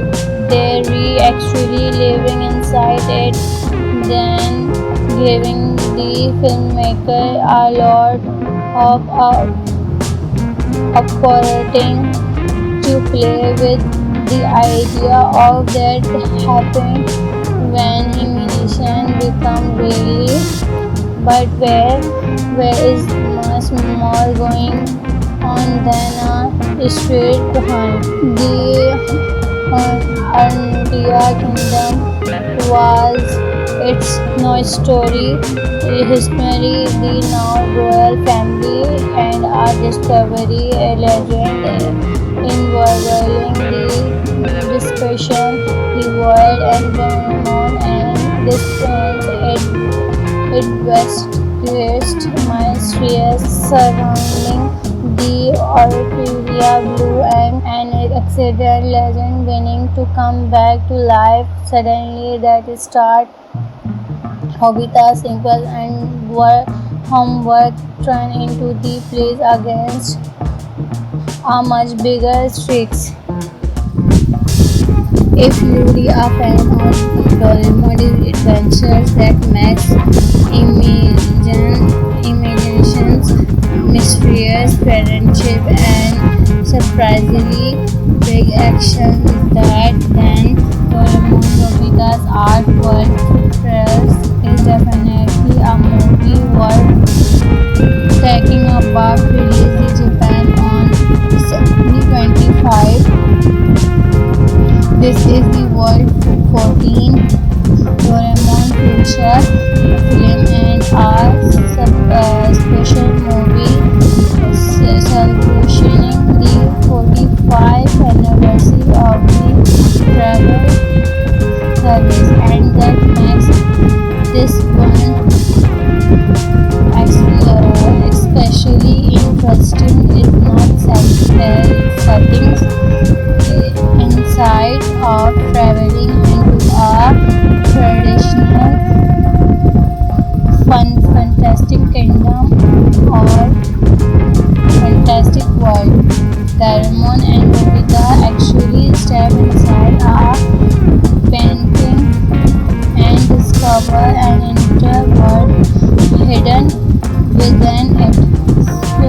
they're actually living inside it, then giving the filmmaker a lot of operating to play with the idea of that happened when imagination become really, but where is much more going on than a straight hunt. The Arndia Kingdom was its no story, history, the now royal family, and a discovery, a legend involving the discussion, the world, and the known and this it was mysterious surrounding the Orphelia Blue and accident legend winning to come back to life suddenly that start Hobita's simple and homework turned into the place against a much bigger stakes. If you're a fan of Doraemon adventures that makes imaginations, mysterious friendship, and surprisingly big action, that then Doraemon Nobita's art world first is definitely a movie worth taking about. Released in Japan on September 25. This is the World 14 Doraemon feature film and a special movie celebrating the 45th anniversary of the travel service, and that makes this one especially interesting. It's not settings inside of traveling into a traditional fantastic kingdom or fantastic world. Doraemon and Nobita actually step inside a painting and discover an entire world hidden within it. So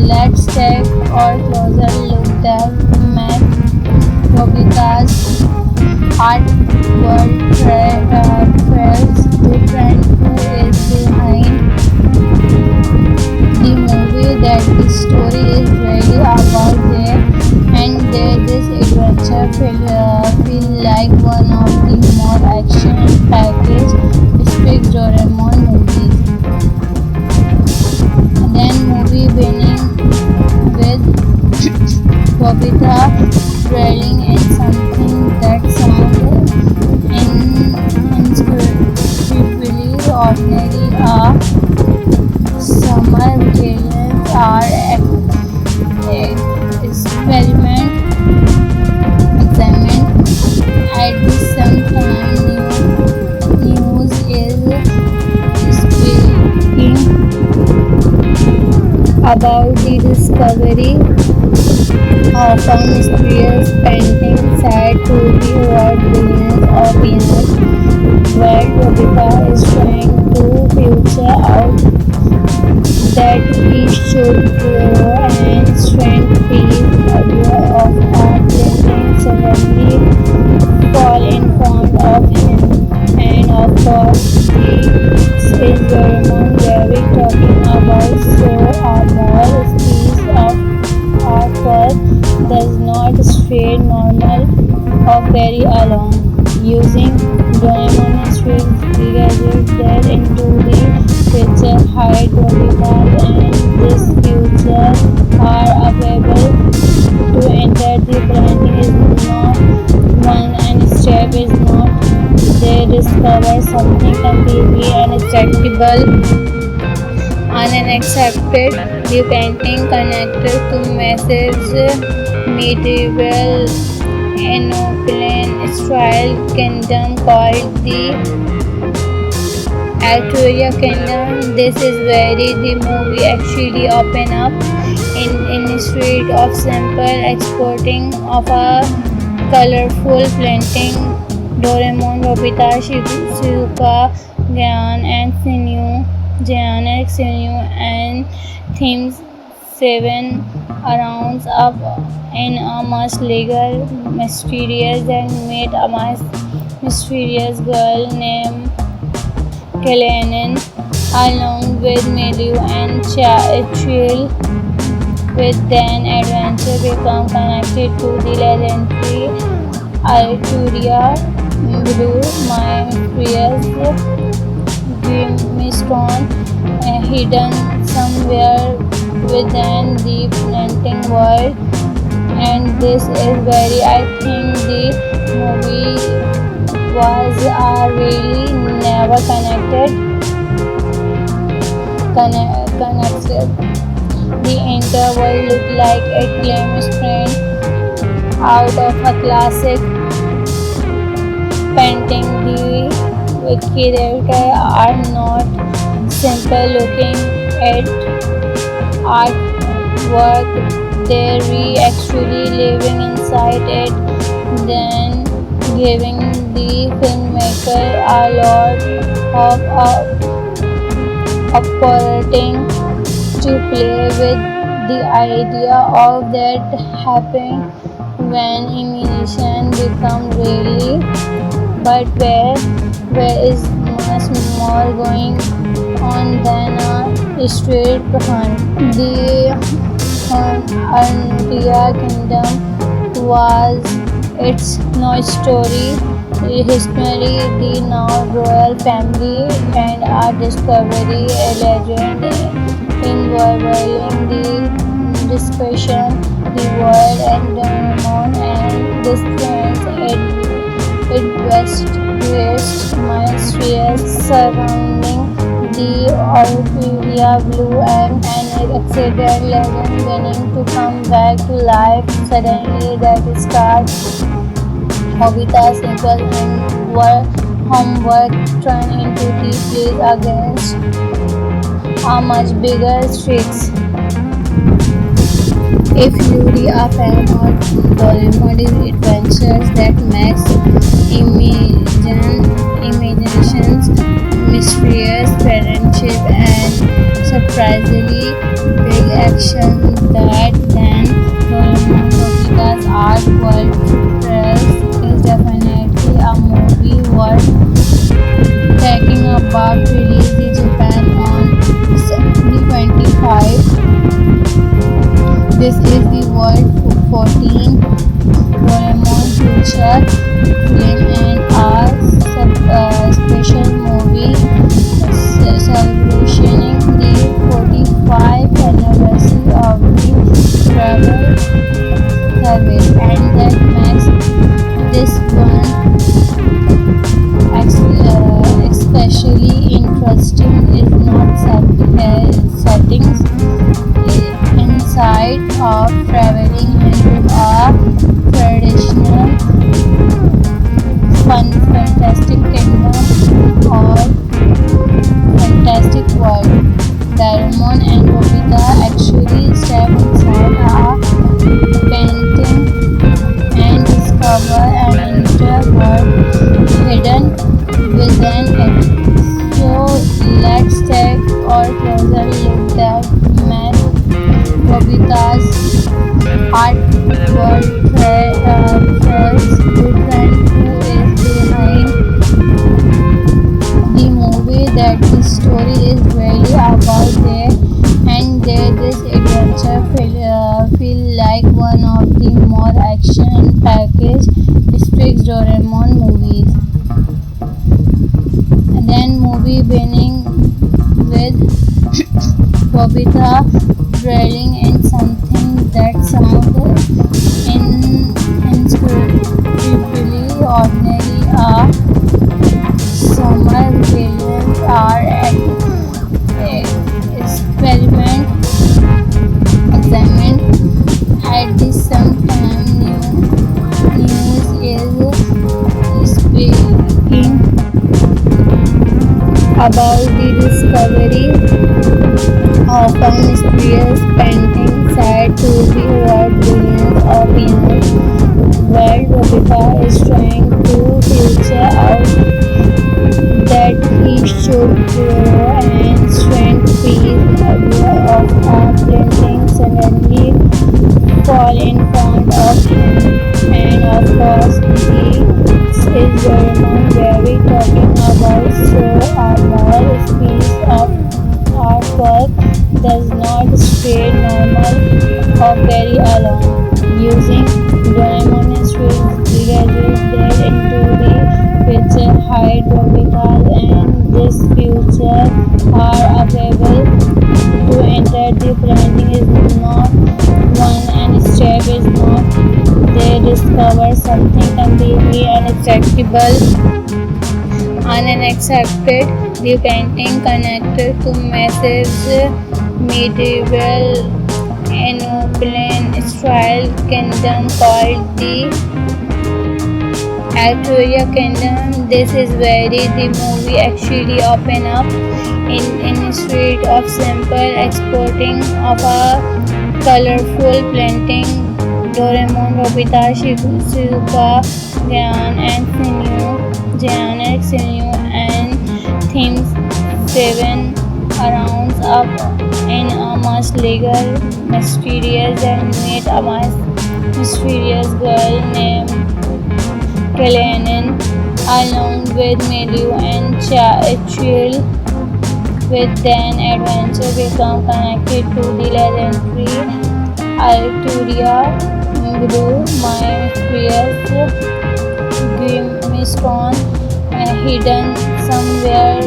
let's take a closer look at Nobita's art world trails different who is behind the movie, that the story is really about there, and this adventure feel like one of the more action packaged epic Doraemon movies. Then movie beginning with Nobita dwelling in something that sounds incredibly ordinary. Summer vacations are examined at the same time. News is speaking about the discovery of a mysterious painting said to be worth billions of years, where Nobita is trying to figure out that he should grow and strength piece of a painting suddenly fall in front of him. And of course, this is Doraemon Gary talking about, so a more piece of artwork does not stay normal or very alone. Using Doraemon strings gadgets that into the picture hide Nobita and this future are available to enter the painting is not one and step is not. They discover something completely unaccepted. The painting connected to massive medieval Enochian style kingdom called the Arturia Kingdom. This is where the movie actually open up instead of simple exporting of a colorful painting. Doraemon, Nobita, Shizuka, Gian and Sinew and themes Seven rounds up in a much legal, mysterious and meet a mysterious girl named Kelenin, along with Milieu and Chill. With then adventure become connected to the legendary Arturia Blue, my mysterious Grimstone, hidden somewhere within the planting world. And this is very, I think the movie was really never connected. The interval looked like a claim straight out of a classic painting. The characters are not simple looking at artwork, they're actually living inside it, then giving the filmmaker a lot of operating to play with the idea of that happening when imagination become really, but where is much more going on than a straight hunt. The Arndia Kingdom was its no story, history, the now royal family, and a discovery, a legend involving the discussion, the world, and Doraemon, and distance it west mysterious surrounding the Orphelia Blue and excited legend beginning to come back to life. Suddenly that starts Hobita's simple and homework turn into the place against a much bigger stakes. If you're a fan of Doraemon's adventures that makes imaginations, mysterious friendship, and surprisingly big action, that then Doraemon Nobita's art world press is definitely a movie worth taking about. Released in Japan on September 25. This is the World 14 Doraemon feature film and a special movie celebrating the 45th anniversary of the travel service, and that makes this one especially interesting is not settings inside of traveling into a traditional fantastic kingdom or fantastic world. Doraemon and Nobita actually step inside a painting and discover an entire world hidden within it. So let's take a closer look at Nobita's art world first different who is behind the movie, that the story is really about there, and this adventure feel like one of the more action packaged strict Doraemon movies. And then movie beginning with Nobita dwelling in something that sounds incredibly ordinary. A summer brilliant art experiment examined at the same time. News is speaking about the discovery of a mysterious painting said to be worth billions of years. World Nobita is trying to figure out that he should grow and strength piece of a painting suddenly fall in front of him, and of course this is Doraemon very talking about. So a more piece of artwork does not stay normal or carry along. Using Doraemon gadgets there into the future hide Robitas, and this future are available to enter. The planning is not one and step is not. They discover something completely unaccepted. The painting connected to massive medieval Enoplain style kingdom called the Arturia Kingdom. This is where the movie actually open up instead of simple exporting of a colorful painting. Doraemon, Nobita, Shizuka, Jian and Sinyu and themes 7 rounds up in a much legal, mysterious and meet a mysterious girl named Kalanen along with Miliu and Chill. With then adventure become connected to the legendary Arturia Blue, my fierce Grimstone, hidden somewhere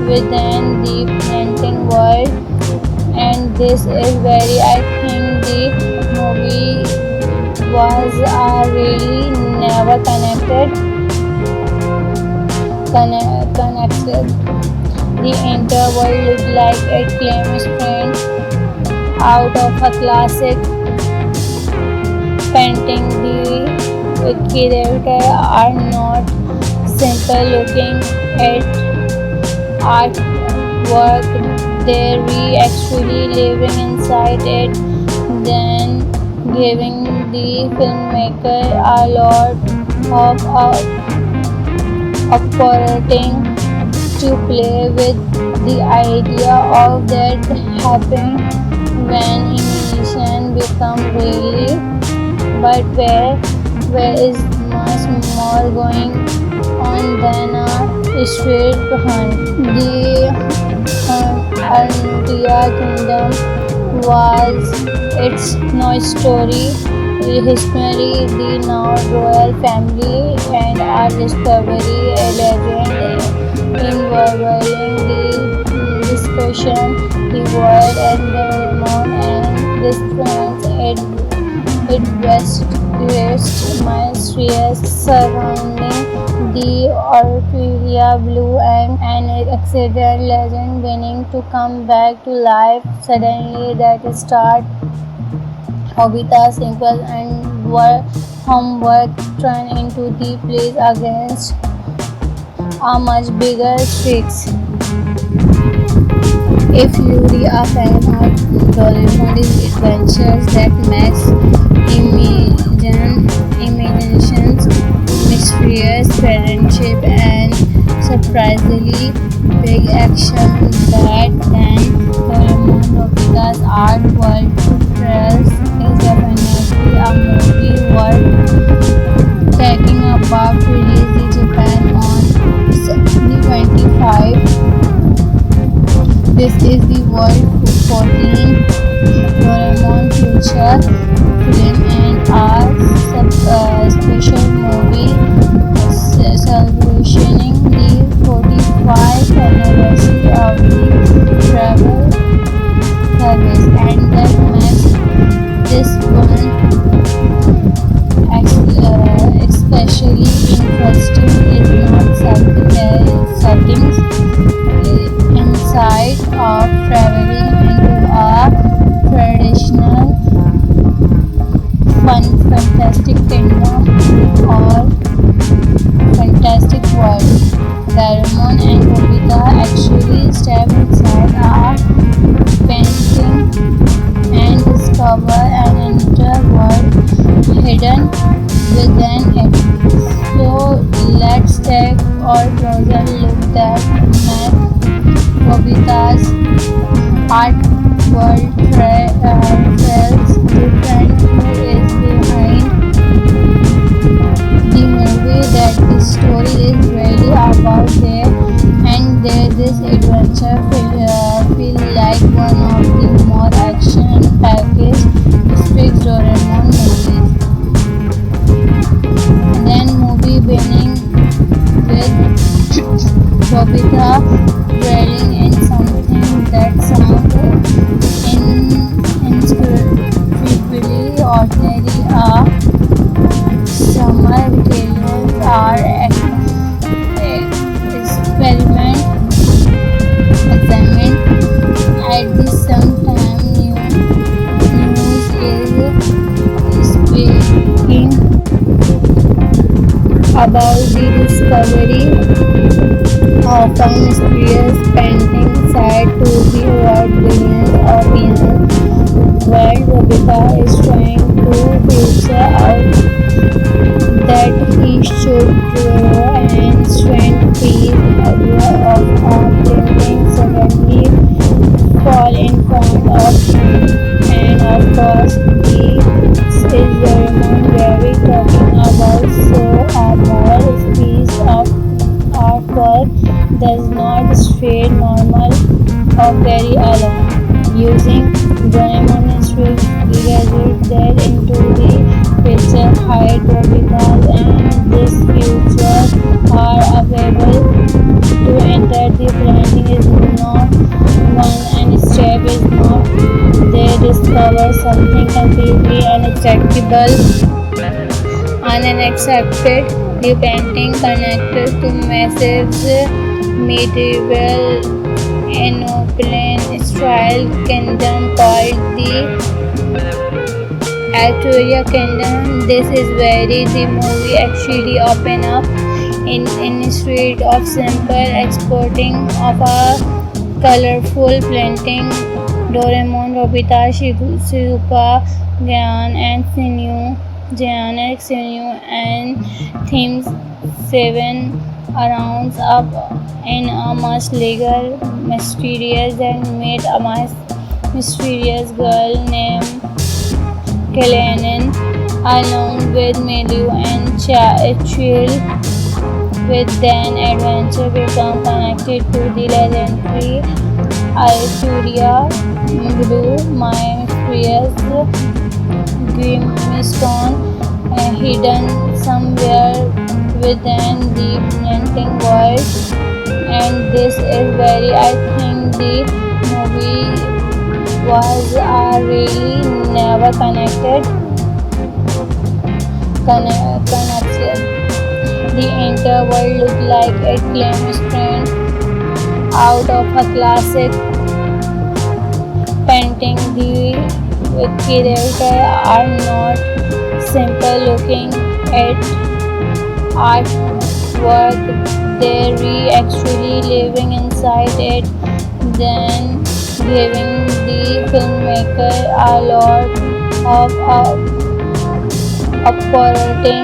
within the painting world. And this is very, I think the movie was really never connected. The interworld looked like a claim sprint out of a classic painting. The characters are not simple looking at artwork. They're actually living inside it, then giving the filmmaker a lot of operating to play with the idea of that happen when emotion become really. But where is much more going on than a straight hunt. The Arturia Kingdom was its no story, history, the now royal family, and our discovery, a legend involving the discussion, the world, and Doraemon, and this friends it rest mysterious surrounding the Arturia Blue and an accident legend beginning to come back to life. Suddenly that start Hobita simple and homework turn into the place against a much bigger stakes. If you're a fan of Doraemon's adventures that makes imaginations, mysterious friendship, and surprisingly big action, that then Doraemon Nobita's art world press is definitely a movie worth taking about release in Japan on September 25. This is the World 14 Doraemon Future film and a special movie celebrating the 45th anniversary of the travel service, and that makes this one especially interesting is not settings inside of traveling into a traditional fantastic kingdom or fantastic world. Doraemon and Nobita actually step inside a painting and discover an interworld hidden within it. So let's take a closer look at Nobita's art world trail story is really about there, and this adventure feel like one of the more action-packed Strix Doraemon movies. Then movie beginning with Bobita dwelling in something that sounds incredibly ordinary. Summer vacations are experiment examined at the same time. News is speaking about the discovery of a mysterious painting said to be worth billions of years. While Bobita is trying to figure out that he should draw an strand piece of a painting suddenly fall in front of him. And of course, this is Doraemon Gary talking about so a small piece of artwork does not stay normal or very alone. Using Doraemon Street gadget that into the picture hide Robitas and this future are available to enter the painting is not one and step is not they discover something completely unaccepted. The painting connected to massive medieval Enoplain style kingdom called the Arturia Kingdom. This is where the movie actually open up instead of simple exporting of a colorful painting. Doraemon, Nobita, Shizuka, Jian and Sinyu and themes 7 rounds up in a much legal, mysterious and meet a mysterious girl named Kelenin along with Medu and Chill with then adventure become connected to the legendary Arturia Blue Mysterious Grimstone hidden somewhere within the painting world. And this is very I think the movie was really never connected. The entire world looked like it came straight out of a classic painting. The characters are not simple looking at artwork, they're actually living inside it, then giving the filmmaker a lot of opportunity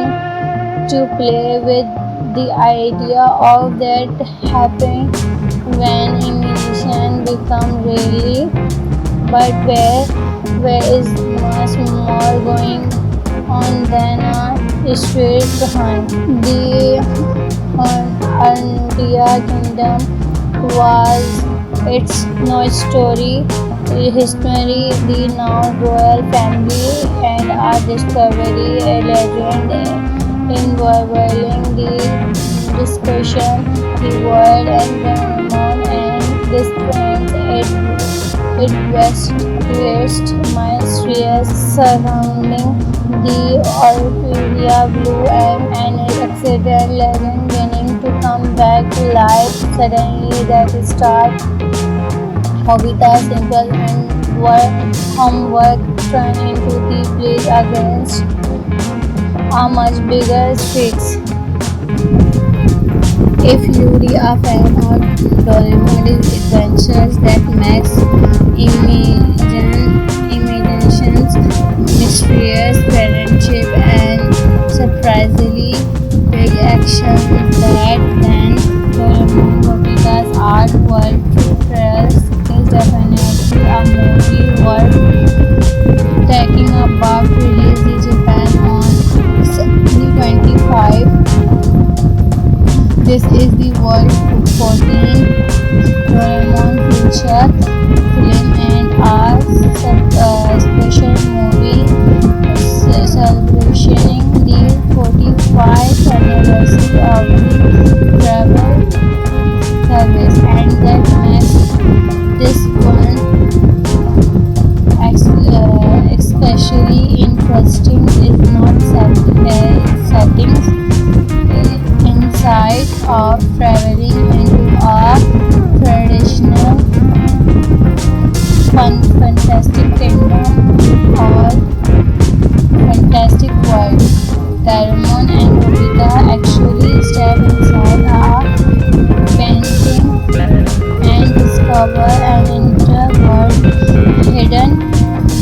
to play with the idea of that happening when imagination become really, but where is much more going on than a straight behind. The Arnutia Kingdom was its no story, history, the now royal family, and a discovery, a legend involving the discussion, the world and Doraemon and this trend it west mysterious surrounding the Arturia Blue and its accident legend beginning to come back to life suddenly that start Hobita simple and homework turn into the place against a much bigger stakes. If you're a fan of Doraemon's adventures that makes imaginations, mysterious friendship and surprisingly big action, that then Doraemon Nobita's art world trails is definitely a movie worth taking up. Released in Japan on the 25 This is the World 14 Doraemon feature film and a special movie celebrating the 45th anniversary of the travel service, and that makes this one especially interesting is not settings inside of traveling into a traditional fantastic kingdom or fantastic world. Doraemon and Nobita actually step inside a painting and discover an entire world hidden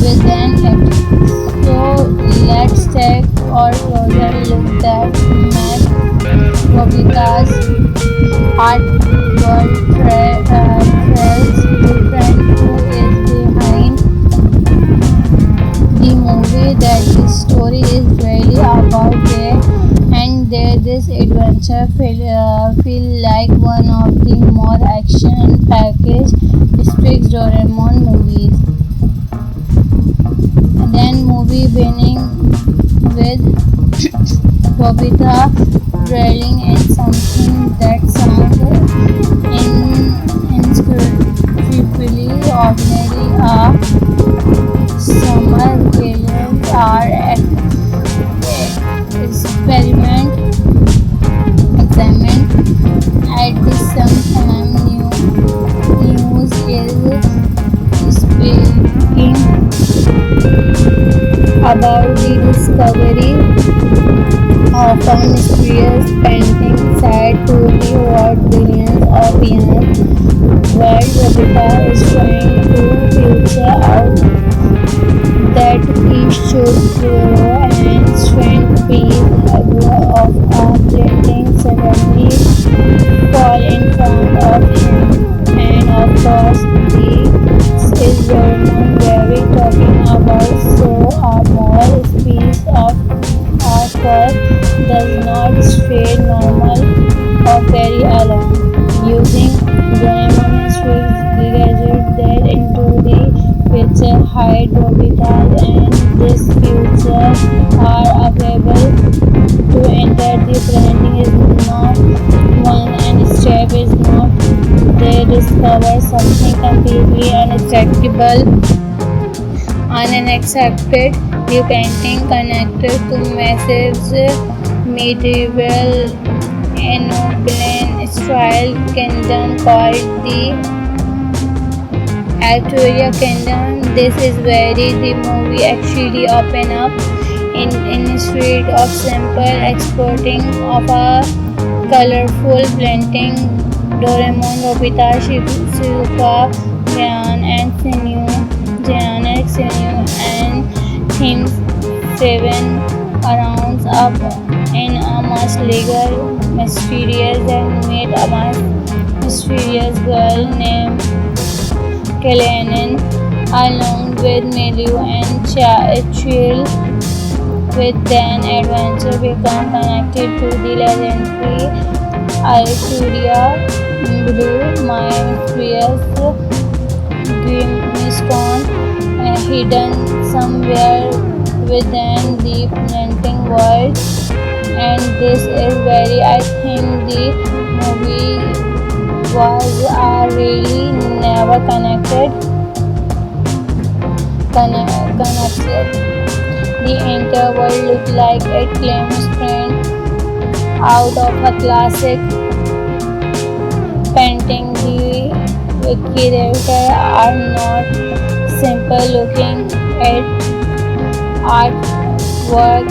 within it. So let's take a closer look at Nobita's art world trails different who is behind the movie, that the story is really about there, and there this adventure feel like one of the more action packaged strict Doraemon movies. Then movie beginning with Nobita dwelling in something that sounds incredibly ordinary. A summer villains are examined at the sometime news is speaking about the discovery of a mysterious painting said to be worth billions of years. World Nobita is trying to figure out that he should grow and strength piece of a painting suddenly fall in front of him. And of course, this is Doraemon very talking about, so a small piece of artwork does not stay normal or very alone. Using Doraemon's gadget that into the picture hide Nobita, and this feature are available to enter the painting is not one and step is not. They discover something completely unexpected. The painting connected to massive medieval Enochian style kingdom called the Arturia Kingdom. This is where the movie actually open up instead of simple exporting of a colorful blending. Doraemon, Nobita, Shizuka, Jian and Sinyu, and themes 7 rounds up in a much legal, mysterious and made a much mysterious girl named Kalanen, along with Miliu and Chill, with then adventure become connected to the legendary Arturia Blue, my mysterious Grimmscon, hidden somewhere within the painting world. And this is very, I think the movie was really never connected. The entire world looked like it claims print out of a classic painting. The characters are not simple looking at artwork,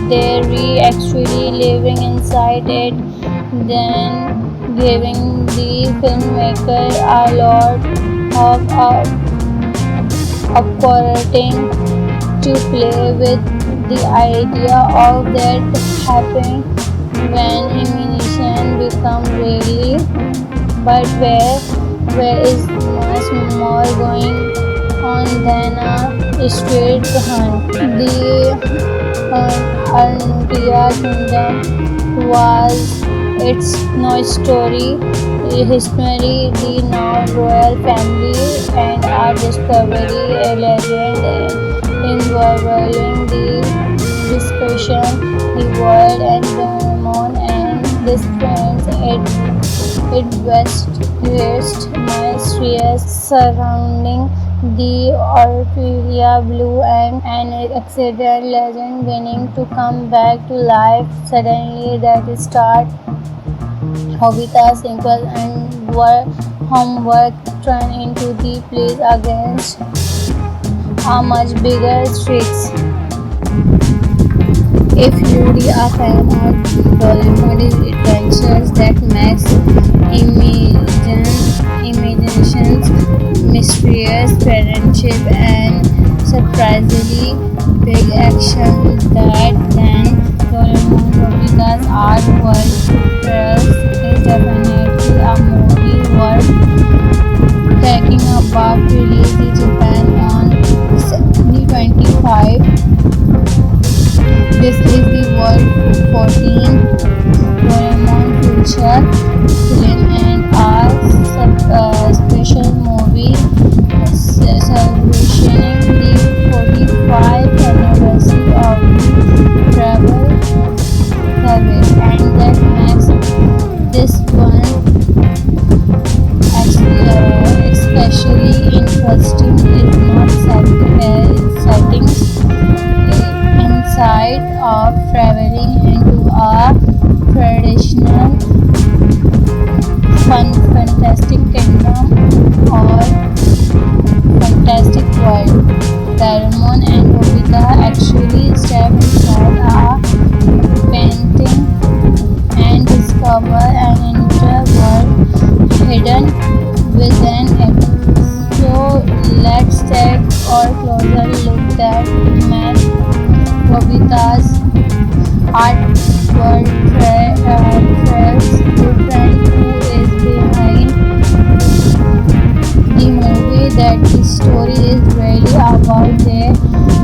they're actually living inside it, then giving the filmmaker a lot of operating to play with the idea of that happening when imagination become really, but where is much more going on than a straight hunt. The Arnutia kingdom was It's no story. History, the now royal family, and our discovery, a legend involving the discussion, the world, and Doraemon and his friends. It west mysterious surrounding the Orphelia Blue and an accident legend beginning to come back to life. Suddenly, that start Hobita's simple and homework turn into the place against a much bigger stakes. If you're a fan of Doraemon's adventures that makes imaginations, mysterious friendship, and surprisingly big action, that then Doraemon Nobita's art world first is definitely a movie worth taking a back. Released in Japan on September 25. This is the world 14th Doraemon feature film and a special movie celebrating the 45th anniversary of the travel service, and that makes this one especially interesting is not settings inside of traveling into a traditional fantastic kingdom or fantastic world. Doraemon and Nobita actually step inside a painting and discover an entire world hidden within it. So let's take a closer look at Matt Nobita's art world trails different who is behind the movie, that the story is really about there,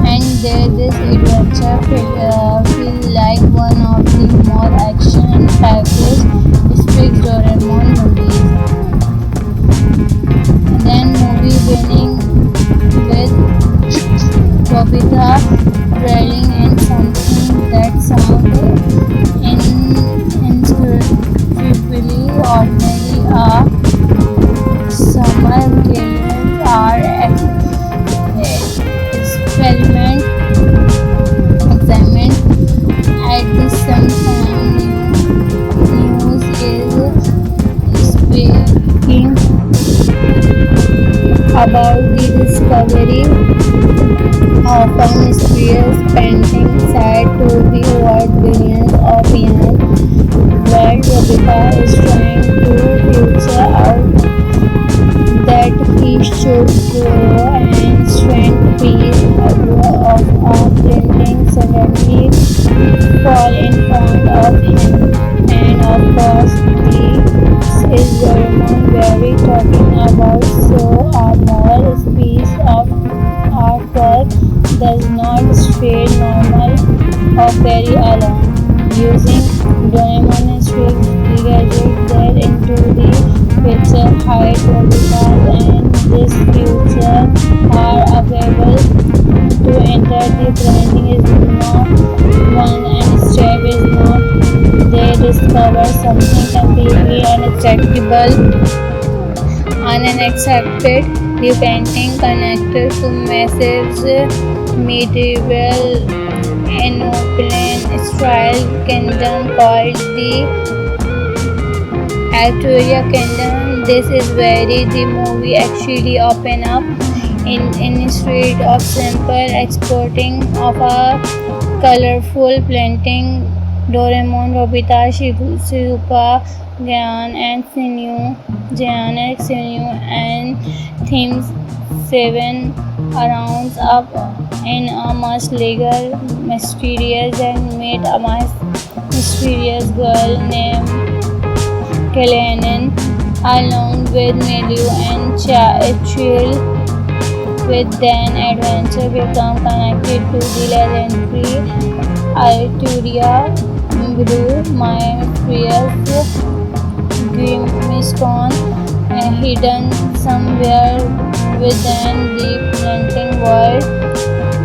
and this adventure feel like one of the more action packaged Speaks Doraemon movies. Then movie winning with Nobita dwelling in something that sounds incredibly ordinary. A summer games are examined at the same time. News is speaking about the discovery of a mysterious painting said to be worth billions of yen. World Nobita is trying to figure out that he should go and strand piece of a painting suddenly fall in front of him. And of course, this is Doraemon very talking about, so a more piece of artwork does not stay normal or very alone. Using Doraemon strict gadget there into the picture hide Nobita and this future are available to enter. The branding is not one and step is not. They discover something completely unaccepted. The painting connected to massive medieval Enoplain style kingdom called the Arturia Kingdom. This is where the movie actually open up instead of simple exporting of a colorful painting. Doraemon, Nobita, Shizuka, Jian and Sinyu, and themes 7 rounds up in a much legal, mysterious, and meet a mysterious girl named Kalanen along with Melu and Chill with then adventure become connected to the legendary Arturia Brew, my fierce Grimmstone, hidden somewhere within the planting world.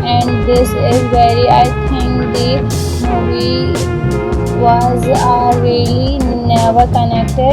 And this is very, I think the movie was really never connected.